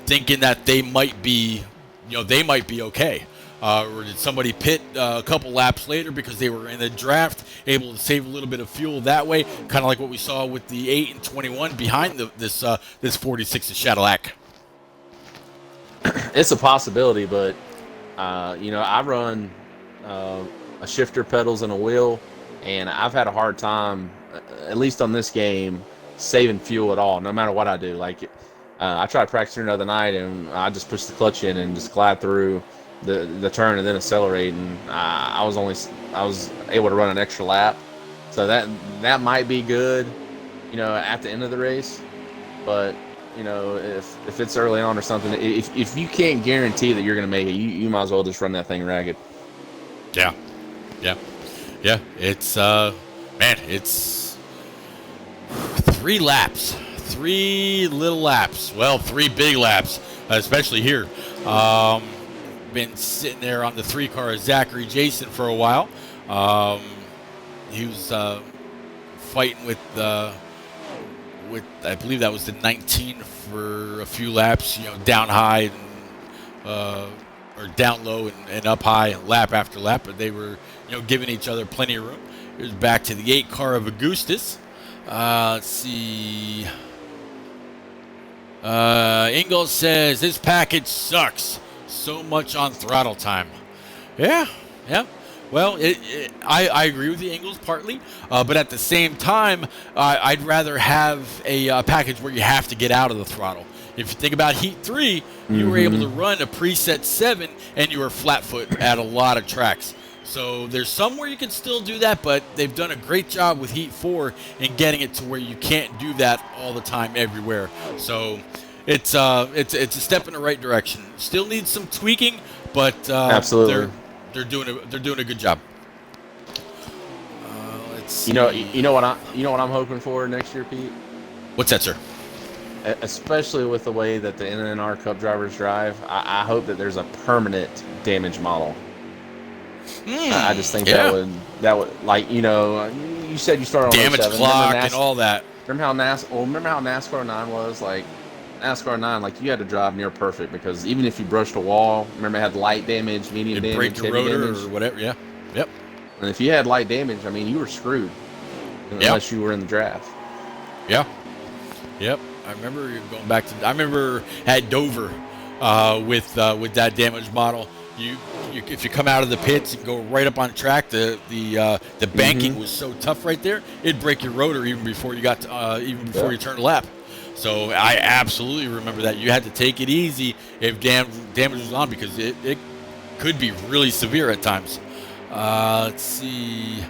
thinking that they might be okay? Or did somebody pit a couple laps later because they were in the draft, able to save a little bit of fuel that way? Kind of like what we saw with the 8 and 21 behind this 46 of Shadowlack. It's a possibility, but I run a shifter, pedals, and a wheel, and I've had a hard time, at least on this game, saving fuel at all, no matter what I do. Like, I tried practicing the other night, and I just pushed the clutch in and just glide through the turn and then accelerate, and I was able to run an extra lap. So that might be good, at the end of the race. But if it's early on or something, if you can't guarantee that you're going to make it, you might as well just run that thing ragged. Yeah. It's it's 3 laps, 3 little laps. Well, 3 big laps, especially here. Been sitting there on the 3 car of Zachary Jason for a while. He was fighting with I believe that was the 19 for a few laps, down high or down low and up high and lap after lap, but they were giving each other plenty of room. It was back to the 8 car of Augustus. Let's see. Ingalls says this package sucks. So much on throttle time. Yeah. Well, I agree with you, Ingalls, partly, but at the same time, I'd rather have a package where you have to get out of the throttle. If you think about Heat 3, you were able to run a preset 7, and you were flat foot at a lot of tracks. So there's somewhere you can still do that, but they've done a great job with Heat 4 in getting it to where you can't do that all the time everywhere. So it's a step in the right direction. Still needs some tweaking, but absolutely, they're doing a good job. Let's see. You know what I'm hoping for next year, Pete? What's that, sir? Especially with the way that the NNR Cup drivers drive, I hope that there's a permanent damage model. I just think that would like you said you started on damage 07. clock and all that. Remember how NASCAR 9 was? Like NASCAR 9, like you had to drive near perfect because even if you brushed a wall, remember it had light damage, medium damage, break your heavy rotor damage, or whatever. Yeah. Yep. And if you had light damage, I mean you were screwed unless you were in the draft. Yeah. Yep. I remember going back to. I remember at Dover with that damage model. You if you come out of the pits and go right up on track, the banking was so tough right there, it'd break your rotor even before you got to, you turned a lap. So I absolutely remember that. You had to take it easy if damage was on because it could be really severe at times. Let's see.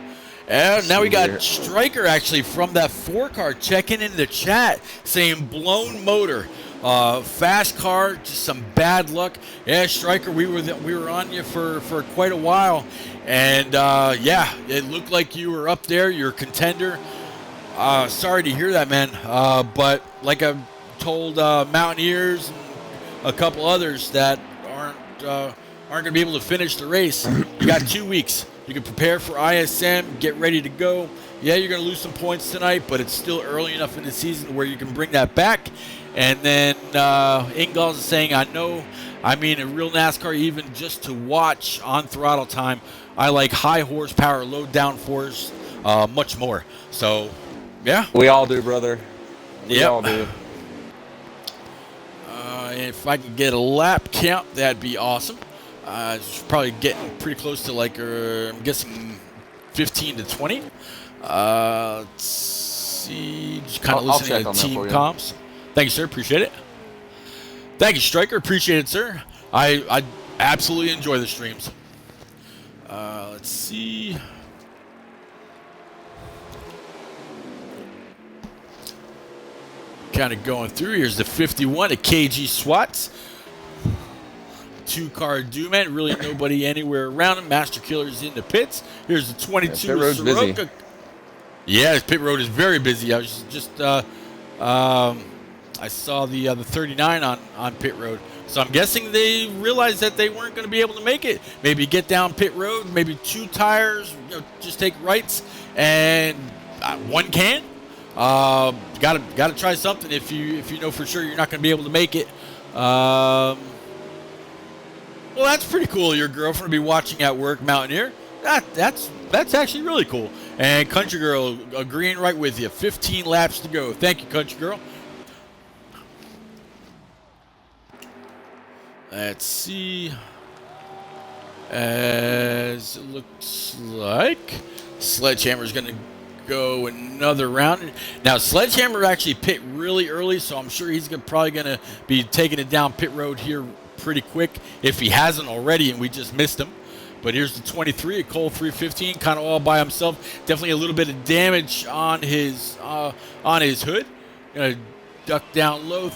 And now we got Stryker actually from that 4 car checking in the chat saying blown motor. Fast car, just some bad luck. Yeah, Stryker, we were on you for quite a while, and it looked like you were up there. You're a contender. Sorry to hear that, man. But like I've told Mountaineers and a couple others that aren't going to be able to finish the race, you got 2 weeks. You can prepare for ISM, get ready to go, Yeah, you're going to lose some points tonight, but it's still early enough in the season where you can bring that back. And then Ingalls is saying, I know, I mean, a real NASCAR, even just to watch on throttle time, I like high horsepower, low downforce, much more. So, yeah. We all do, brother. We Yep. all do. If I could get a lap count, that'd be awesome. It's probably getting pretty close to like, I'm guessing 15 to 20. Let's see. Just kind of listening to team comps. Thank you, sir. Appreciate it. Thank you, Striker. Appreciate it, sir. I absolutely enjoy the streams. Let's see. Kind of going through. Here's the 51 at KG Swats. 2-car Duman. Really nobody anywhere around him. Master Killer's in the pits. Here's the 22 Soroka. Busy. Yeah, his pit road is very busy. I was just I saw the 39 on pit road. So I'm guessing they realized that they weren't going to be able to make it. Maybe get down pit road, maybe 2 tires, just take rights, and 1 can. Gotta try something if you know for sure you're not going to be able to make it. Well, that's pretty cool. Your girlfriend will be watching at work, Mountaineer. That's actually really cool. And Country Girl agreeing right with you. 15 laps to go. Thank you, Country Girl. Let's see. As it looks like Sledgehammer's going to go another round. Now, Sledgehammer actually pit really early, so I'm sure he's probably going to be taking it down pit road here pretty quick if he hasn't already and we just missed him. But here's the 23 at Cole 315, kind of all by himself. Definitely a little bit of damage on his hood. Gonna duck down low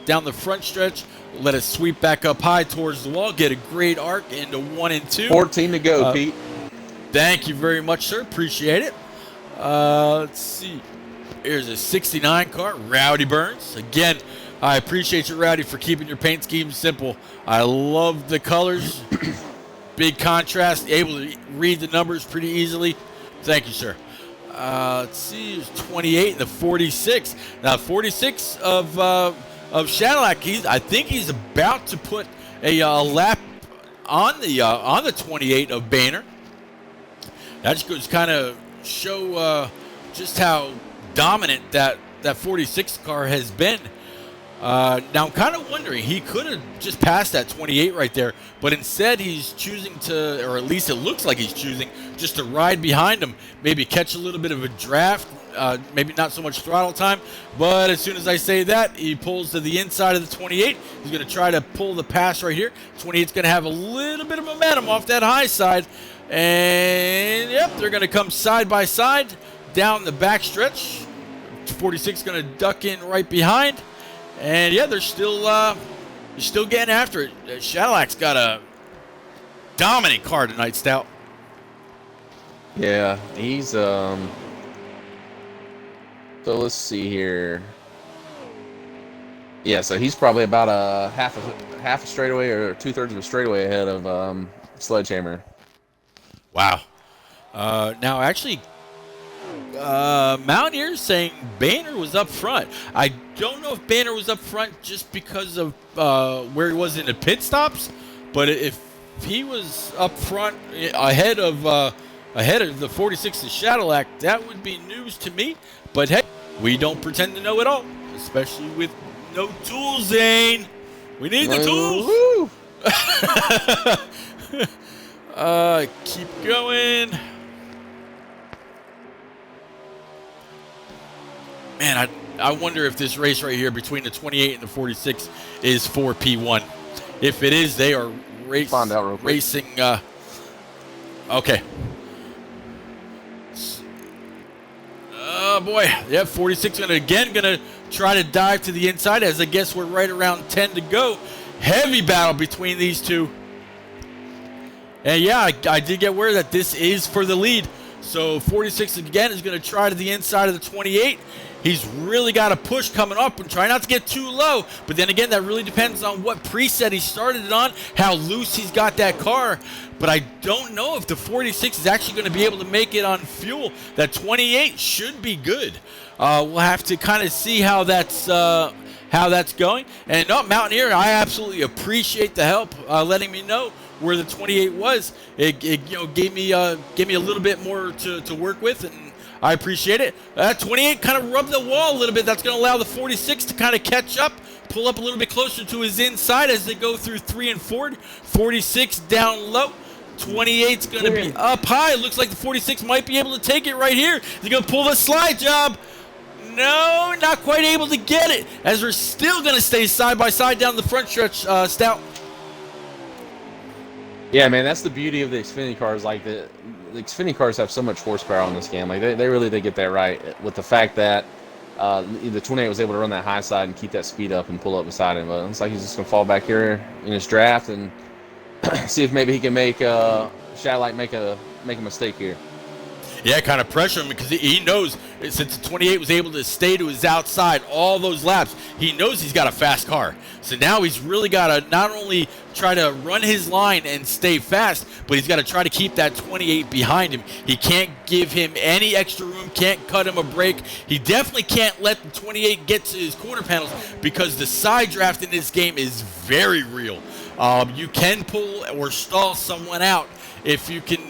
down the front stretch. Let it sweep back up high towards the wall. Get a great arc into 1 and 2. 14 to go, Pete. Thank you very much, sir. Appreciate it. Let's see. Here's a 69 car, Rowdy Burns. Again, I appreciate you, Rowdy, for keeping your paint scheme simple. I love the colors. Big contrast, able to read the numbers pretty easily. Thank you, sir. Let's see, there's 28 and the 46. Now, 46 of Shadowlack, I think he's about to put a lap on the 28 of Banner. That just goes kind of show just how dominant that 46 car has been. Now, I'm kind of wondering, he could have just passed that 28 right there, but instead he's choosing to, or at least it looks like he's choosing, just to ride behind him, maybe catch a little bit of a draft, maybe not so much throttle time, but as soon as I say that, he pulls to the inside of the 28. He's going to try to pull the pass right here. 28's going to have a little bit of momentum off that high side, and yep, they're going to come side by side down the back stretch. 46 going to duck in right behind. And yeah, they're still getting after it. Shadowlack's got a dominant car tonight, Stout. Yeah, he's so let's see here. Yeah, so he's probably about a half a straightaway or 2/3 of a straightaway ahead of Sledgehammer. Wow. Now actually, Mountaineers saying Banner was up front. I don't know if Banner was up front just because of where he was in the pit stops, but if he was up front ahead of the 46 of Shadowlack, that would be news to me. But hey, we don't pretend to know it all, especially with no tools, Zane. We need the tools. Keep going. Man, I wonder if this race right here between the 28 and the 46 is for P1. If it is, they are Find out real quick. racing. Okay. Oh, boy. Yep, 46 going to try to dive to the inside, as I guess we're right around 10 to go. Heavy battle between these two. And, yeah, I did get word that this is for the lead. So 46 again is going to try to the inside of the 28. He's really got a push coming up and try not to get too low. But then again, that really depends on what preset he started it on, how loose he's got that car. But I don't know if the 46 is actually going to be able to make it on fuel. That 28 should be good. We'll have to kind of see how that's going. And Mountaineer, I absolutely appreciate the help letting me know where the 28 was. It gave me a little bit more to work with, and I appreciate it. 28 kind of rubbed the wall a little bit. That's going to allow the 46 to kind of catch up, pull up a little bit closer to his inside as they go through 3 and 4. 46 down low. 28's going to be up high. It looks like the 46 might be able to take it right here. They're going to pull the slide job. No, not quite able to get it, as we're still going to stay side by side down the front stretch, Stout. Yeah, man, that's the beauty of the Xfinity cars. Like the Xfinity cars have so much horsepower on this game. Like they really did get that right with the fact that the 28 was able to run that high side and keep that speed up and pull up beside him. But it looks like he's just gonna fall back here in his draft and see if maybe he can make Shadowlight make a mistake here. Yeah, kind of pressure him because he knows since the 28 was able to stay to his outside all those laps, he knows he's got a fast car. So now he's really got to not only try to run his line and stay fast, but he's got to try to keep that 28 behind him. He can't give him any extra room, can't cut him a break. He definitely can't let the 28 get to his corner panels because the side draft in this game is very real. You can pull or stall someone out if you can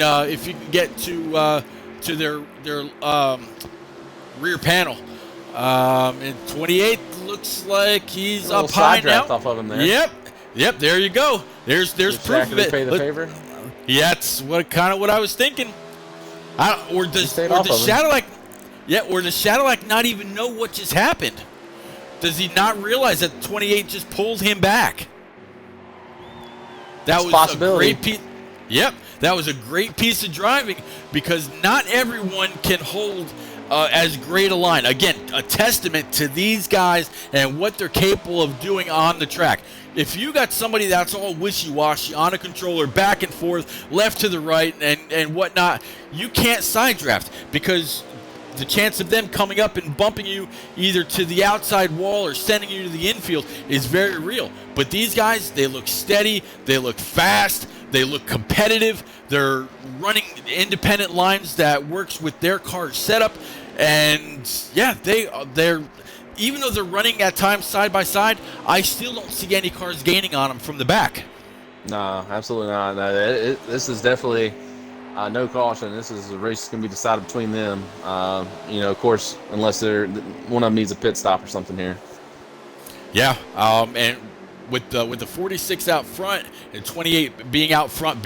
get to their rear panel. And 28 looks like he's up high now. Off of him there. Yep. There you go. There's proof of it. Pay the favor? Yeah, that's what I was thinking. Or does Shadowlight not even know what just happened? Does he not realize that 28 just pulled him back? That was a great piece. Yep, that was a great piece of driving because not everyone can hold as great a line. Again, a testament to these guys and what they're capable of doing on the track. If you got somebody that's all wishy-washy on a controller, back and forth, left to the right, and whatnot, you can't side draft because the chance of them coming up and bumping you either to the outside wall or sending you to the infield is very real. But these guys, they look steady, they look fast, they look competitive, they're running independent lines that works with their car setup, and yeah, they're even though they're running at times side by side, I still don't see any cars gaining on them from the back. No, absolutely not. No, this is definitely no caution. This is a race that's going to be decided between them. Of course, unless one of them needs a pit stop or something here. Yeah, and with the 46 out front and 28 being out front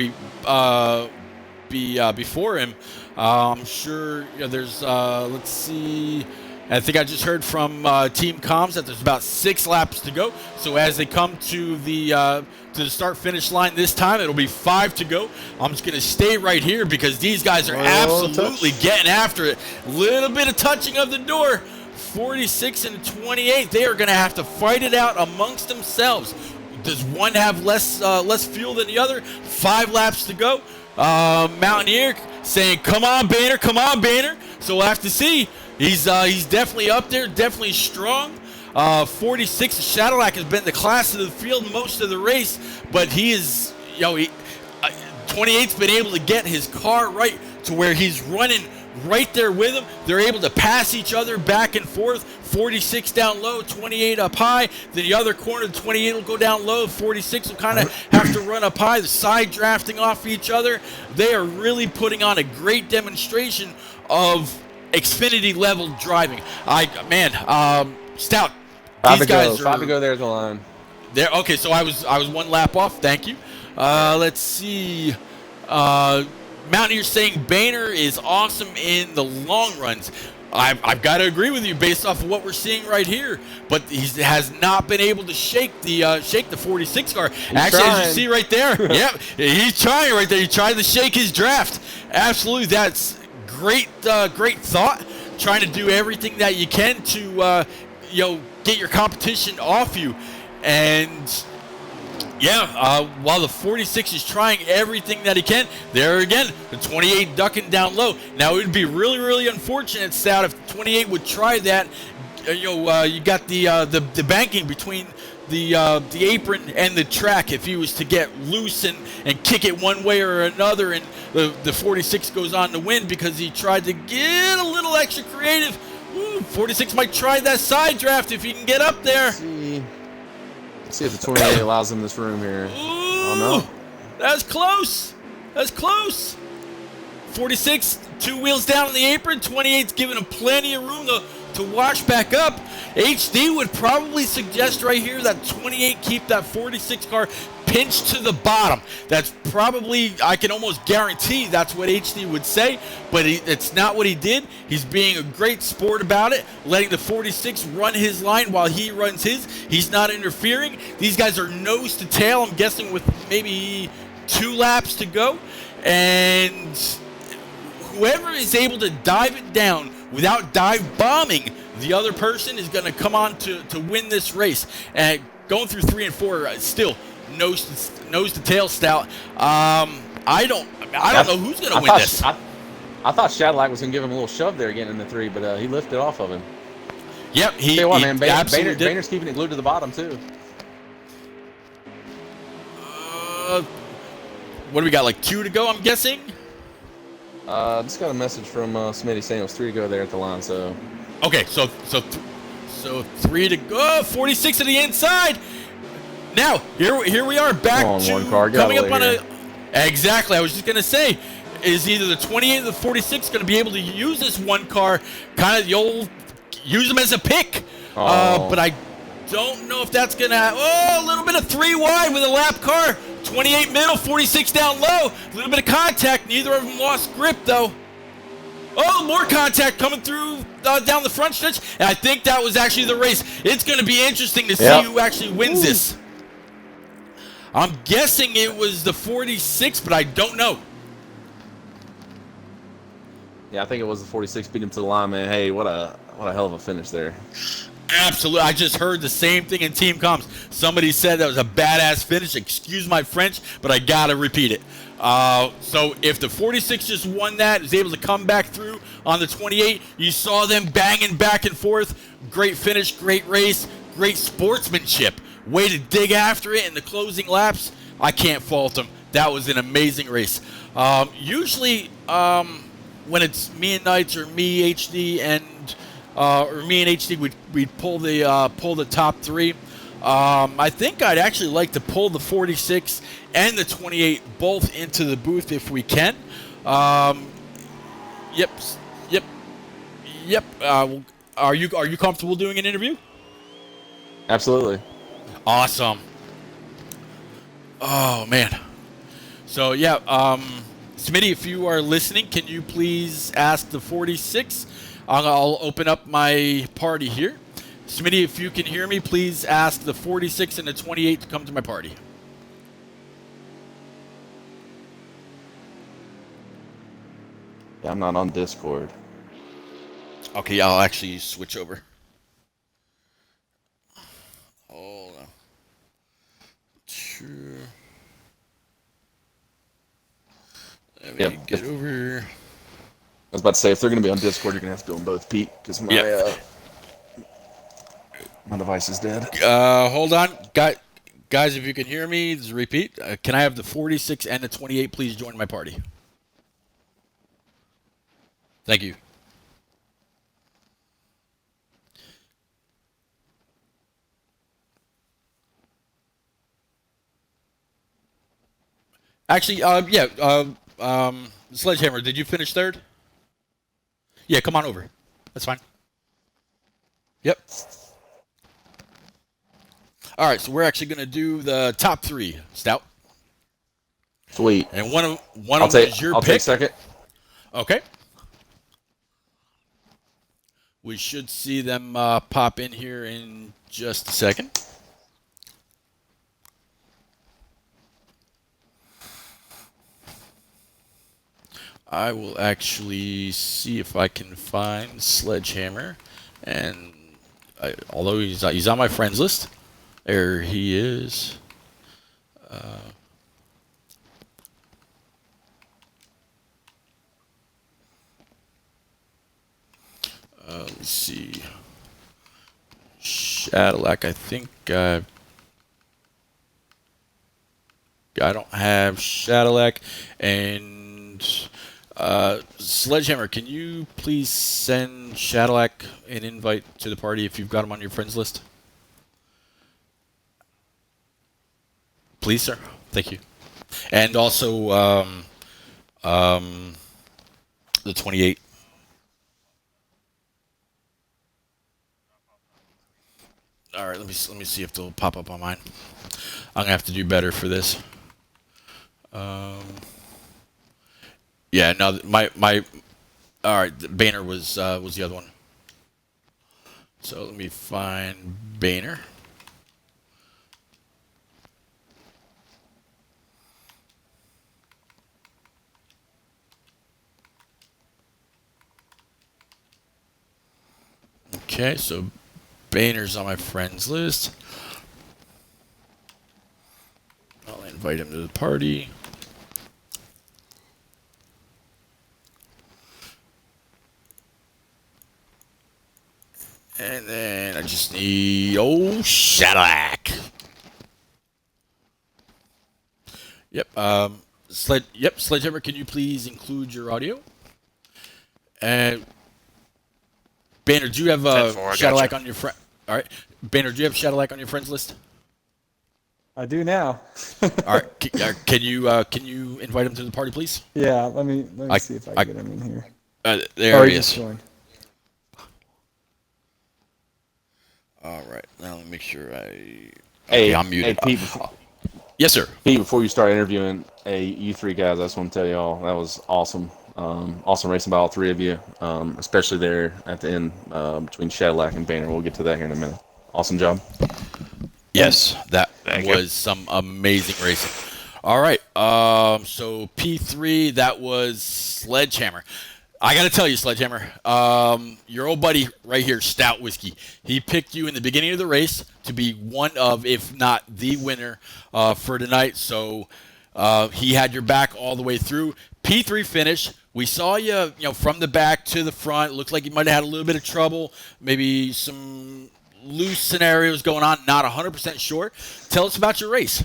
before him, I'm sure there's let's see. I think I just heard from Team Comms that there's about 6 laps to go. So as they come to the start-finish line this time, it'll be 5 to go. I'm just going to stay right here because these guys are absolutely getting after it. Little bit of touching of the door. 46 and 28, they are going to have to fight it out amongst themselves. Does one have less fuel than the other? 5 laps to go. Mountaineer saying, come on, Banner. So we'll have to see. He's definitely up there, definitely strong. 46, Shadowlack has been the class of the field most of the race, but he is, 28's been able to get his car right to where he's running right there with him. They're able to pass each other back and forth. 46 down low, 28 up high. Then the other corner, the 28 will go down low. 46 will kind of have to run up high. The side drafting off each other. They are really putting on a great demonstration of Xfinity level driving. Stout. These guys are 5 to go. There's the line. There. Okay, so I was 1 lap off. Thank you. Let's see. Mountaineer saying Boehner is awesome in the long runs. I've got to agree with you based off of what we're seeing right here, but he has not been able to shake the 46 car. Actually, as you see right there, yeah, he's trying right there. He tried to shake his draft. Absolutely, that's great thought. Trying to do everything that you can to get your competition off you, and Yeah, while the 46 is trying everything that he can, there again, the 28 ducking down low. Now, it would be really, really unfortunate, Stout, if the 28 would try that. You got the banking between the apron and the track. If he was to get loose and kick it one way or another, and the 46 goes on to win because he tried to get a little extra creative. Ooh, 46 might try that side draft if he can get up there. Let's see if the 28 allows him this room here. Ooh, Oh, no. That's close. That's close. 46, 2 wheels down on the apron. 28's giving him plenty of room to wash back up. HD would probably suggest right here that 28 keep that 46 car pinched to the bottom. That's probably, I can almost guarantee that's what HD would say, but it's not what he did. He's being a great sport about it, letting the 46 run his line while he runs his. He's not interfering. These guys are nose to tail, I'm guessing, with maybe 2 laps to go. And whoever is able to dive it down without dive bombing the other person is going to come on to win this race. And going through 3 and 4, still nose to tail, Stout. I don't know who's going to win this. I thought Shadlack was going to give him a little shove there getting in the 3, but he lifted off of him. Yep, Tell you what, man, Boehner's keeping it glued to the bottom too. What do we got? Like 2 to go, I'm guessing. Just got a message from Smitty saying it was 3 to go there at the line. So okay, so 3 to go. 46 to the inside. Now here we are back to one car. Coming up on here. Exactly. I was just gonna say, is either the 28 or the 46 going to be able to use this one car, kind of the old, use them as a pick? But I don't know if that's going to. Oh, a little bit of 3 wide with a lap car. 28 middle, 46 down low. A little bit of contact. Neither of them lost grip, though. Oh, more contact coming through down the front stretch. And I think that was actually the race. It's going to be interesting to see who actually wins this. I'm guessing it was the 46, but I don't know. Yeah, I think it was the 46 beat him to the line, man. Hey, what a hell of a finish there. Absolutely. I just heard the same thing in team comms. Somebody said that was a badass finish. Excuse my French, but I got to repeat it. So if the 46 just won that, was able to come back through on the 28, you saw them banging back and forth. Great finish, great race, great sportsmanship. Way to dig after it in the closing laps. I can't fault them. That was an amazing race. Usually when it's me and Knights or me, HD, and or me and HD, we'd pull the top 3. I think I'd actually like to pull the 46 and the 28 both into the booth if we can. Yep. Are you comfortable doing an interview? Absolutely. Awesome. Oh man. So yeah, Smitty, if you are listening, can you please ask the 46? I'll open up my party here. Smitty, if you can hear me, please ask the 46 and the 28 to come to my party. Yeah, I'm not on Discord. Okay, I'll actually switch over. Hold on. Sure. Let me get over. I was about to say, if they're going to be on Discord, you're going to have to do them both, Pete, because my my device is dead. Hold on. Guys, if you can hear me, this is a repeat. Can I have the 46 and the 28 please join my party? Thank you. Actually, Sledgehammer, did you finish 3rd? Yeah, come on over. That's fine. Yep. All right, so we're actually going to do the top 3, Stout. Sweet. And one of them is your pick. I'll take second. Okay. We should see them pop in here in just a second. I will actually see if I can find Sledgehammer, and although he's on my friends list, there he is. Let's see. Cadillac, I think I don't have Cadillac. And Sledgehammer, can you please send Cadillac an invite to the party if you've got him on your friends list? Please, sir. Thank you. And also the 28. All right, let me see if they'll pop up on mine. I'm gonna have to do better for this. Yeah, no, my all right. Boehner was the other one. So let me find Boehner. Okay, so Boehner's on my friends list. I'll invite him to the party. And then I just need Cadillac. Yep. Sledgehammer, can you please include your audio? And Banner, do you have Cadillac on your friend? All right, Banner, do you have Cadillac on your friends list? I do now. All right, can you invite him to the party, please? Yeah, let me see if I can get him in here. There he is. All right, now let me make sure I'm muted. Hey, Pete. Yes, sir. Pete, before you start interviewing, you three guys, I just want to tell you all that was awesome. Awesome racing by all three of you, especially there at the end between Cadillac and Boehner. We'll get to that here in a minute. Awesome job. Yes, that was some amazing racing. All right, so P3, that was Sledgehammer. I got to tell you, Sledgehammer, your old buddy right here, Stout Whiskey, he picked you in the beginning of the race to be one of, if not the winner for tonight. So he had your back all the way through. P3 finish. We saw you, from the back to the front. It looked like you might have had a little bit of trouble, maybe some loose scenarios going on. Not 100% sure. Tell us about your race.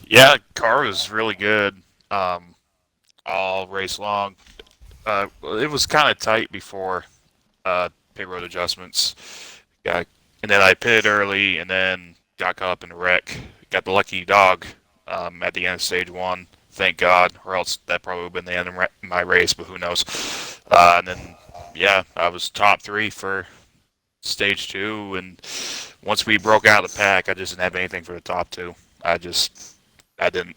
Yeah, car was really good. All race long. It was kind of tight before pit road adjustments. And then I pitted early and then got caught up in a wreck. Got the lucky dog at the end of stage one. Thank God, or else that probably would have been the end of my race, but who knows. And then, I was top three for stage two. And once we broke out of the pack, I just didn't have anything for the top two. I didn't.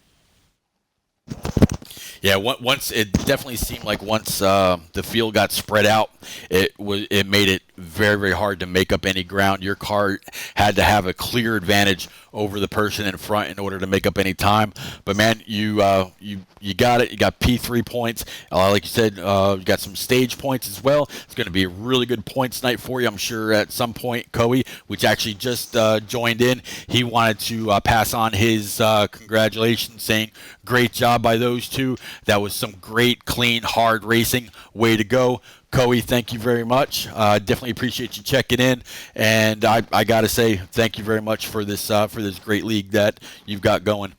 Yeah, once it definitely seemed like once the field got spread out, it made it very, very hard to make up any ground. Your car had to have a clear advantage over the person in front in order to make up any time. But man, you got it. You got P3 points. Like you said, you got some stage points as well. It's going to be a really good points night for you. I'm sure at some point, Coe, which actually just joined in, he wanted to pass on his congratulations, saying great job by those two. That was some great, clean, hard racing. Way to go. Coe, thank you very much. Definitely appreciate you checking in. And I got to say, thank you very much for this great league that you've got going.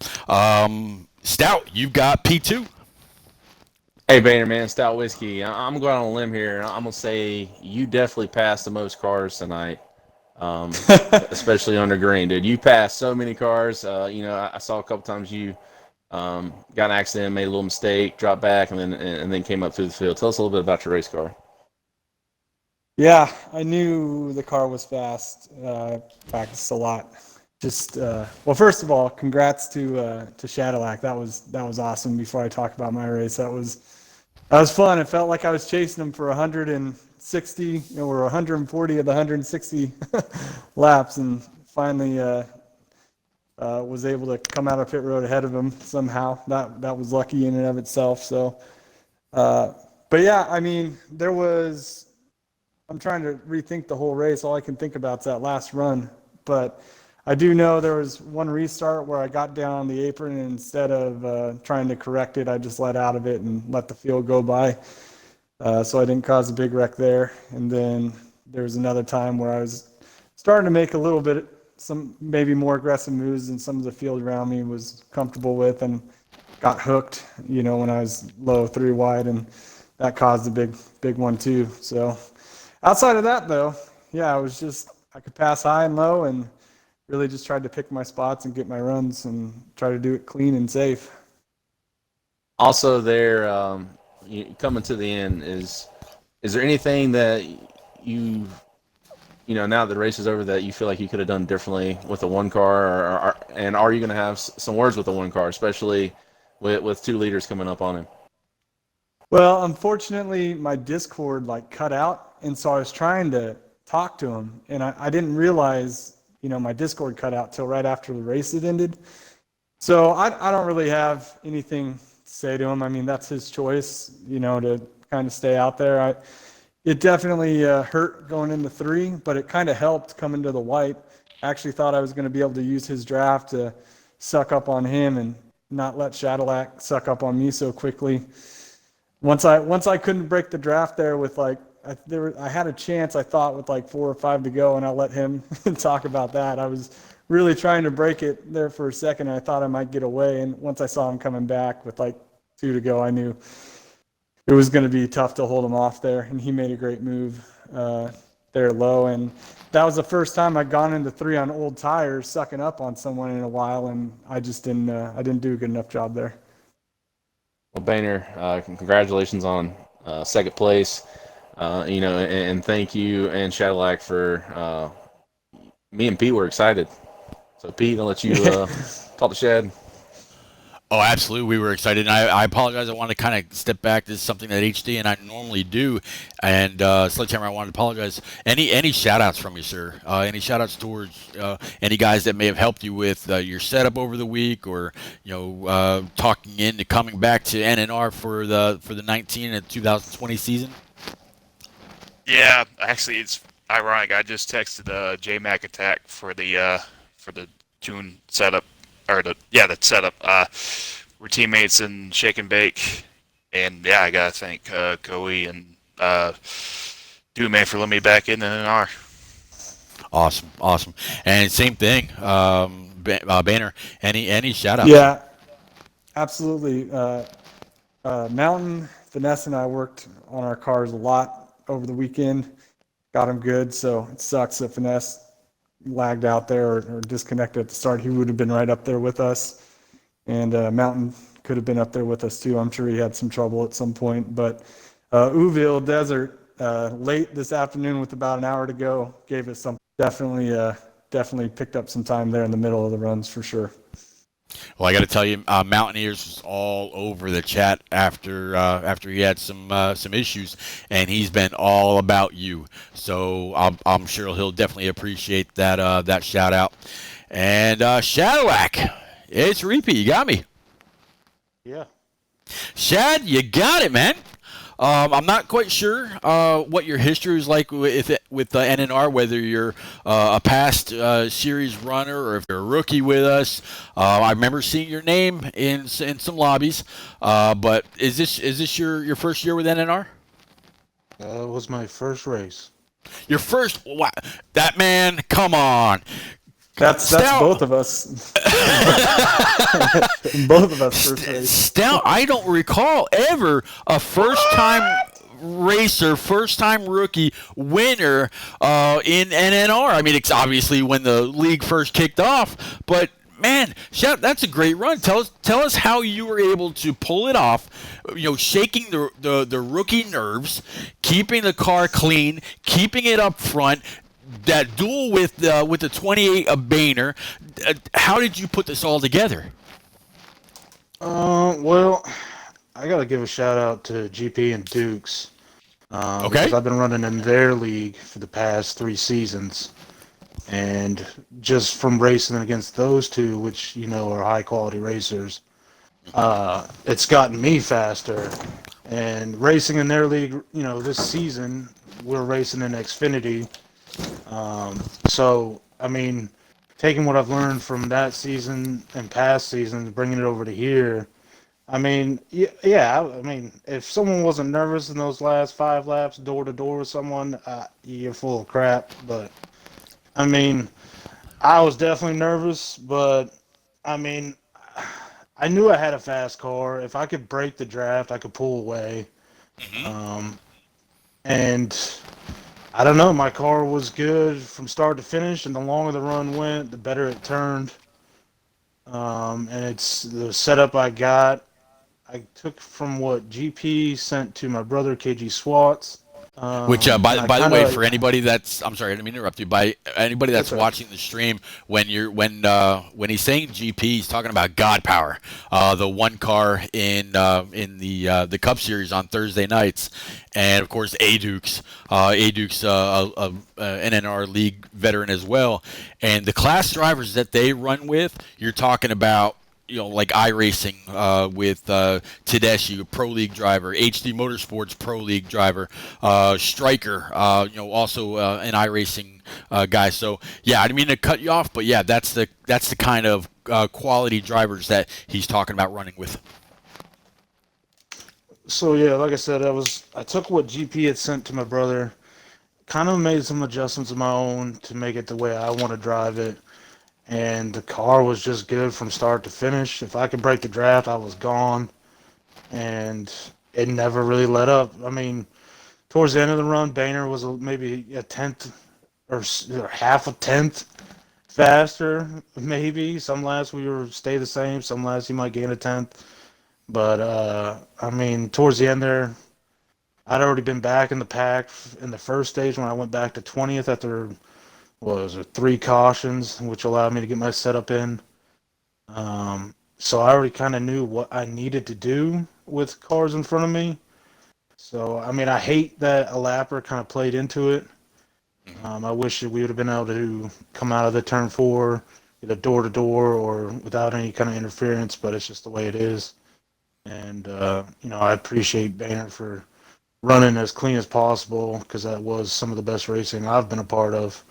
Stout, you've got P2. Hey, Boehner, man, Stout Whiskey. I'm going on a limb here. I'm going to say you definitely passed the most cars tonight, especially under green, dude. You passed so many cars. I saw a couple times you got an accident, made a little mistake, dropped back, and then came up through the field. Tell us a little bit about your race car. Yeah, I knew the car was fast. Practiced a lot. Just first of all, congrats to Cadillac. That was awesome. Before I talk about my race, that was fun. It felt like I was chasing him for 160, or 140 of the 160 laps, and finally was able to come out of pit road ahead of him somehow. That was lucky in and of itself. So, but yeah, I mean, I'm trying to rethink the whole race. All I can think about is that last run. But I do know there was one restart where I got down on the apron, and instead of trying to correct it, I just let out of it and let the field go by. So I didn't cause a big wreck there. And then there was another time where I was starting to make a little bit, some maybe more aggressive moves than some of the field around me was comfortable with, and got hooked, when I was low 3 wide, and that caused a big one too. So outside of that though, yeah, I could pass high and low, and really just tried to pick my spots and get my runs and try to do it clean and safe. Also, there, coming to the end, is there anything that now that the race is over, that you feel like you could have done differently with the one car, and are you going to have some words with the one car, especially with 2 leaders coming up on him? Well, unfortunately, my Discord cut out, and so I was trying to talk to him, and I didn't realize, my Discord cut out till right after the race had ended. So I don't really have anything to say to him. I mean, that's his choice, to kind of stay out there. It definitely hurt going into 3, but it kind of helped coming to the white. I actually thought I was going to be able to use his draft to suck up on him and not let Cadillac suck up on me so quickly. Once I couldn't break the draft there with I had a chance, I thought, with 4 or 5 to go, and I'll let him talk about that. I was really trying to break it there for a second, and I thought I might get away. And once I saw him coming back with 2 to go, I knew it was going to be tough to hold him off there. And he made a great move there low. And that was the first time I'd gone into 3 on old tires, sucking up on someone in a while, and I just didn't do a good enough job there. Well, Boehner, congratulations on second place. And thank you and Cadillac for. Me and Pete were excited. So Pete, I'll let you talk to Shad. Oh, absolutely. We were excited. And I apologize. I want to kind of step back. This is something that HD and I normally do. And Sledgehammer, I wanted to apologize. Any shout-outs from you, sir? Any shout-outs towards any guys that may have helped you with your setup over the week, or talking into coming back to NNR for the 19 and 2020 season? Yeah, actually, it's ironic. I just texted J-Mac Attack for the tune setup, or the setup. We're teammates in Shake and Bake, and yeah, I gotta thank Coey and Dude for letting me back in NNR. Awesome. And same thing, Banner. Any shout outs? Yeah, absolutely. Mountain, Vanessa, and I worked on our cars a lot over the weekend. Got him good, so it sucks that Finesse lagged out there or disconnected at the start. He would have been right up there with us. And Mountain could have been up there with us too. I'm sure he had some trouble at some point. But Uville Desert, late this afternoon with about an hour to go, gave us some. Definitely picked up some time there in the middle of the runs for sure. Well, I got to tell you, Mountaineers was all over the chat after he had some issues, and he's been all about you. So I'm sure he'll definitely appreciate that shout out. And Shadowlack, it's Repeat. You got me. Yeah. Shad, you got it, man. I'm not quite sure what your history is like with NNR, whether you're a past series runner or if you're a rookie with us. I remember seeing your name in some lobbies, but is this your first year with NNR? It was my first race. Your first? Wow, that man! Come on. That's both of us. Both of us first race. Stout, I don't recall ever a first-time racer, first-time rookie winner in NNR. I mean, it's obviously when the league first kicked off, but man, that's a great run. Tell us how you were able to pull it off. Shaking the rookie nerves, keeping the car clean, keeping it up front. That duel with the 28 of Boehner, how did you put this all together? Well, I gotta give a shout out to GP and Dukes. Okay. Because I've been running in their league for the past 3 seasons, and just from racing against those two, which are high quality racers, it's gotten me faster. And racing in their league, this season we're racing in Xfinity. So, I mean, to taking what I've learned from that season and past seasons, bringing it over to here. I mean, yeah. I mean, if someone wasn't nervous in those last 5 laps, door to door with someone, you're full of crap. But I mean, I was definitely nervous. But I mean, I knew I had a fast car. If I could break the draft, I could pull away. And I don't know. My car was good from start to finish, and the longer the run went, the better it turned. And it's the setup I got. I took from what GP sent to my brother KG Swats. Which, And I by the way, kinda, for anybody that's, I'm sorry, I didn't mean to interrupt you. By anybody that's That's all right. watching the stream, when he's saying GP, he's talking about God Power, the one car in the Cup Series on Thursday nights, and of course Adukes, a NNR League veteran as well, and the class drivers that they run with, you're talking about. Like iRacing with Tedeschi, a Pro League driver, HD Motorsports Pro League driver, Striker, also an iRacing guy. So yeah, I didn't mean to cut you off, but yeah, that's the kind of quality drivers that he's talking about running with. So yeah, like I said, I took what GP had sent to my brother, kind of made some adjustments of my own to make it the way I want to drive it. And the car was just good from start to finish. If I could break the draft, I was gone. And it never really let up. I mean, towards the end of the run, Boehner was maybe a tenth or half a tenth faster, maybe. Some laps we were stay the same. Some laps he might gain a tenth. But, I mean, towards the end there, I'd already been back in the pack in the first stage when I went back to 20th after was 3 cautions, which allowed me to get my setup in. So I already kind of knew what I needed to do with cars in front of me. So, I mean, I hate that a lapper kind of played into it. I wish that we would have been able to come out of the turn 4, either door-to-door or without any kind of interference, but it's just the way it is. And, I appreciate Boehner for running as clean as possible because that was some of the best racing I've been a part of.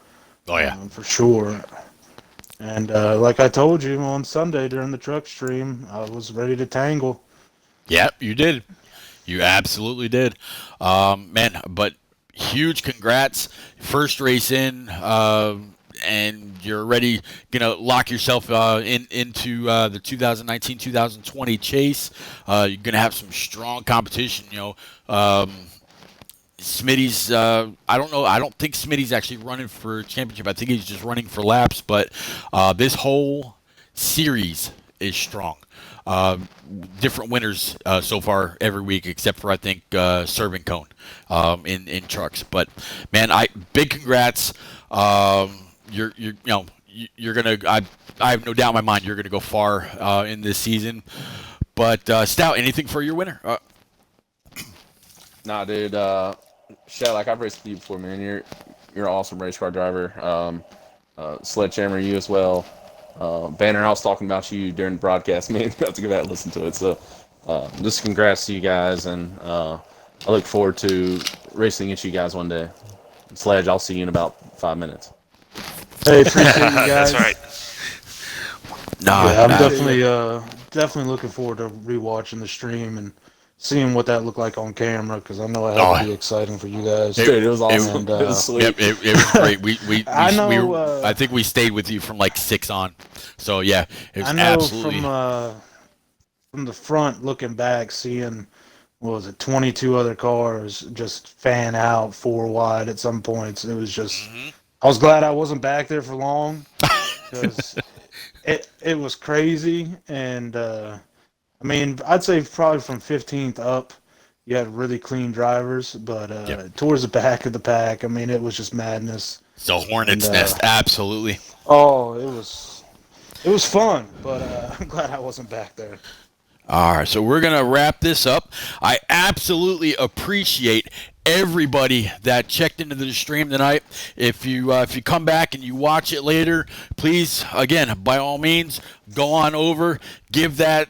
Oh yeah, For sure. And like I told you on Sunday during the truck stream, I was ready to tangle. Yep, you did. You absolutely did, man. But huge congrats, first race in, and you're already gonna lock yourself into the 2019-2020 chase. You're gonna have some strong competition. Smitty's, I don't know. I don't think Smitty's actually running for championship. I think he's just running for laps. But this whole series is strong. Different winners so far every week, except for I think Serve and Cone in trucks. But man, big congrats. You're gonna. I have no doubt in my mind you're gonna go far in this season. But Stout, anything for your winner? Nah, dude. Shad, I've raced with you before, man. You're an awesome race car driver. Sledgehammer, you as well. Banner, I was talking about you during the broadcast, man. You have to go back and listen to it. So, just congrats to you guys, and I look forward to racing against you guys one day. Sledge, I'll see you in about 5 minutes. Hey, appreciate you guys. That's right. I'm definitely looking forward to rewatching the stream and seeing what that looked like on camera, because I know it had to be exciting for you guys. Dude, it was awesome. And, it was sweet. Yep, it was great. I think we stayed with you from like 6 on. So yeah, it was I know absolutely. From the front looking back, seeing 22 other cars just fan out 4 wide at some points. It was just, I was glad I wasn't back there for long because it was crazy. And I mean, I'd say probably from 15th up, you had really clean drivers, but towards the back of the pack, I mean, it was just madness. So Hornet's Nest, absolutely. Oh, it was fun, but I'm glad I wasn't back there. All right, so we're going to wrap this up. I absolutely appreciate everybody that checked into the stream tonight. If you come back and you watch it later, please, again, by all means, go on over, give that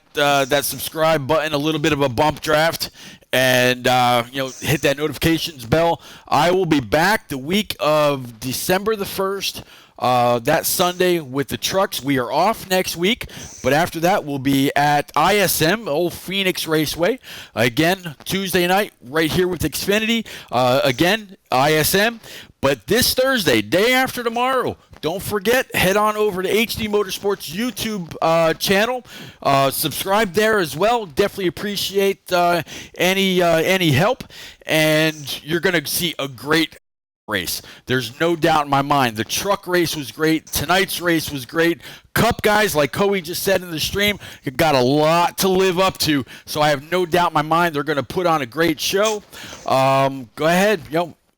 subscribe button a little bit of a bump draft, and hit that notifications bell. I will be back the week of December the 1st. that Sunday with the trucks. We are off next week, but after that we'll be at ISM, Old Phoenix Raceway. Again, Tuesday night right here with Xfinity. Again, ISM. But this Thursday, day after tomorrow, don't forget, head on over to HD Motorsports YouTube channel. Subscribe there as well. Definitely appreciate any help. And you're going to see a great race. There's no doubt in my mind. The truck race was great. Tonight's race was great. Cup guys, like Coey just said in the stream, got a lot to live up to. So I have no doubt in my mind they're going to put on a great show. Go ahead,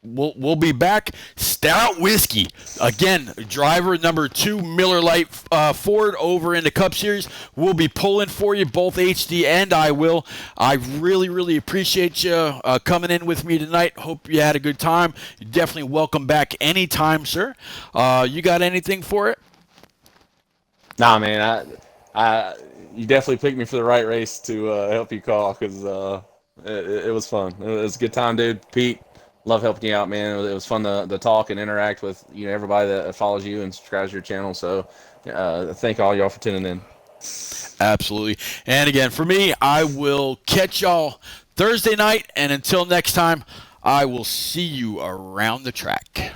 We'll be back. Stout Whiskey. Again, driver number 2, Miller Lite Ford over in the Cup Series. We'll be pulling for you, both HD and I will. I really, really appreciate you coming in with me tonight. Hope you had a good time. You're definitely welcome back anytime, sir. You got anything for it? Nah, man. You definitely picked me for the right race to help you call, because it was fun. It was a good time, dude. Pete, love helping you out, man. It was fun to talk and interact with everybody that follows you and subscribes to your channel. So thank all y'all for tuning in. Absolutely. And again, for me, I will catch y'all Thursday night. And until next time, I will see you around the track.